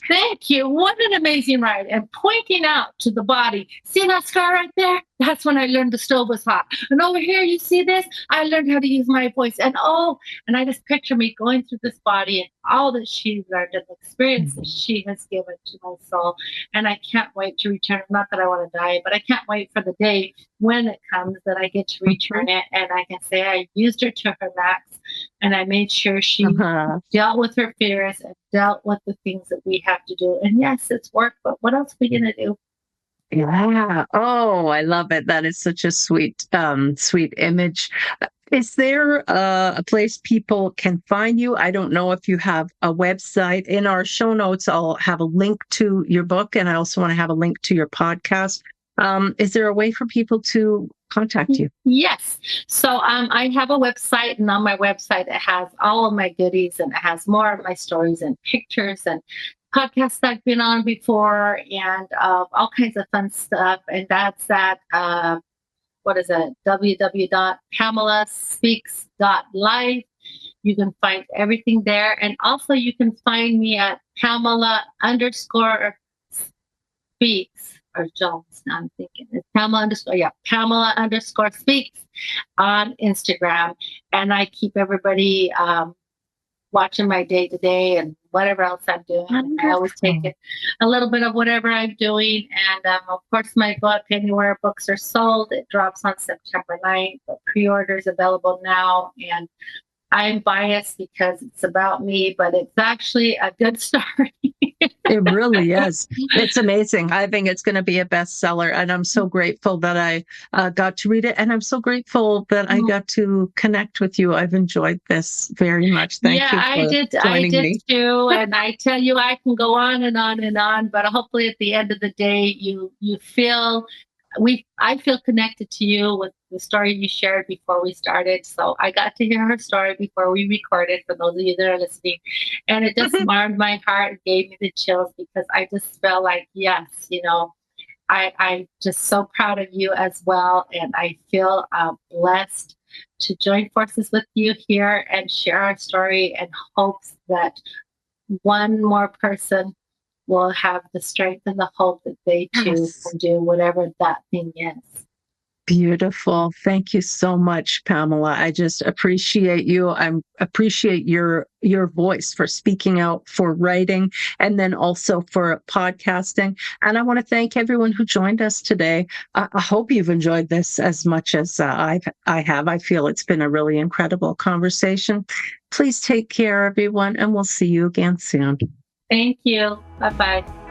thank you. What an amazing ride. And pointing out to the body, see that scar right there? That's when I learned the stove was hot. And over here, you see this? I learned how to use my voice. And I just picture me going through this body and all that she's learned and the experience that she has given to my soul. And I can't wait to return. Not that I want to die, but I can't wait for the day when it comes that I get to return it. And I can say I used her to her max. And I made sure she dealt with her fears and dealt with the things that we have to do. And yes, it's work, but what else are we going to do? Yeah. Oh, I love it. That is such a sweet image. Is there a place people can find you? I don't know if you have a website. In our show notes, I'll have a link to your book, and I also want to have a link to your podcast. Is there a way for people to contact you? Yes. So I have a website, and on my website, it has all of my goodies, and it has more of my stories and pictures and podcasts that I've been on before, and all kinds of fun stuff. And that's at, www.pamelaspeaks.life. You can find everything there. And also you can find me at Pamela_speaks. or Jones. Now I'm thinking it's Pamela_speaks on Instagram. And I keep everybody watching my day to day and whatever else I'm doing. I always take a little bit of whatever I'm doing. And of course, my book, anywhere books are sold, it drops on September 9th. The pre-order is available now. And I'm biased because it's about me, but it's actually a good story. It really is. It's amazing. I think it's going to be a bestseller, and I'm so grateful that I got to read it, and I'm so grateful that I got to connect with you. I've enjoyed this very much. Thank you for joining me. Too, and I tell you, I can go on and on and on, but hopefully, at the end of the day, you feel I feel connected to you with the story you shared before we started. So I got to hear her story before we recorded, for those of you that are listening. And it just warmed my heart and gave me the chills, because I just felt like, yes, I'm just so proud of you as well. And I feel blessed to join forces with you here and share our story, and hopes that one more person will have the strength and the hope that they too can do whatever that thing is. Beautiful. Thank you so much, Pamela. I just appreciate you. I appreciate your voice for speaking out, for writing, and then also for podcasting. And I want to thank everyone who joined us today. I hope you've enjoyed this as much as I have. I feel it's been a really incredible conversation. Please take care, everyone, and we'll see you again soon. Thank you. Bye-bye.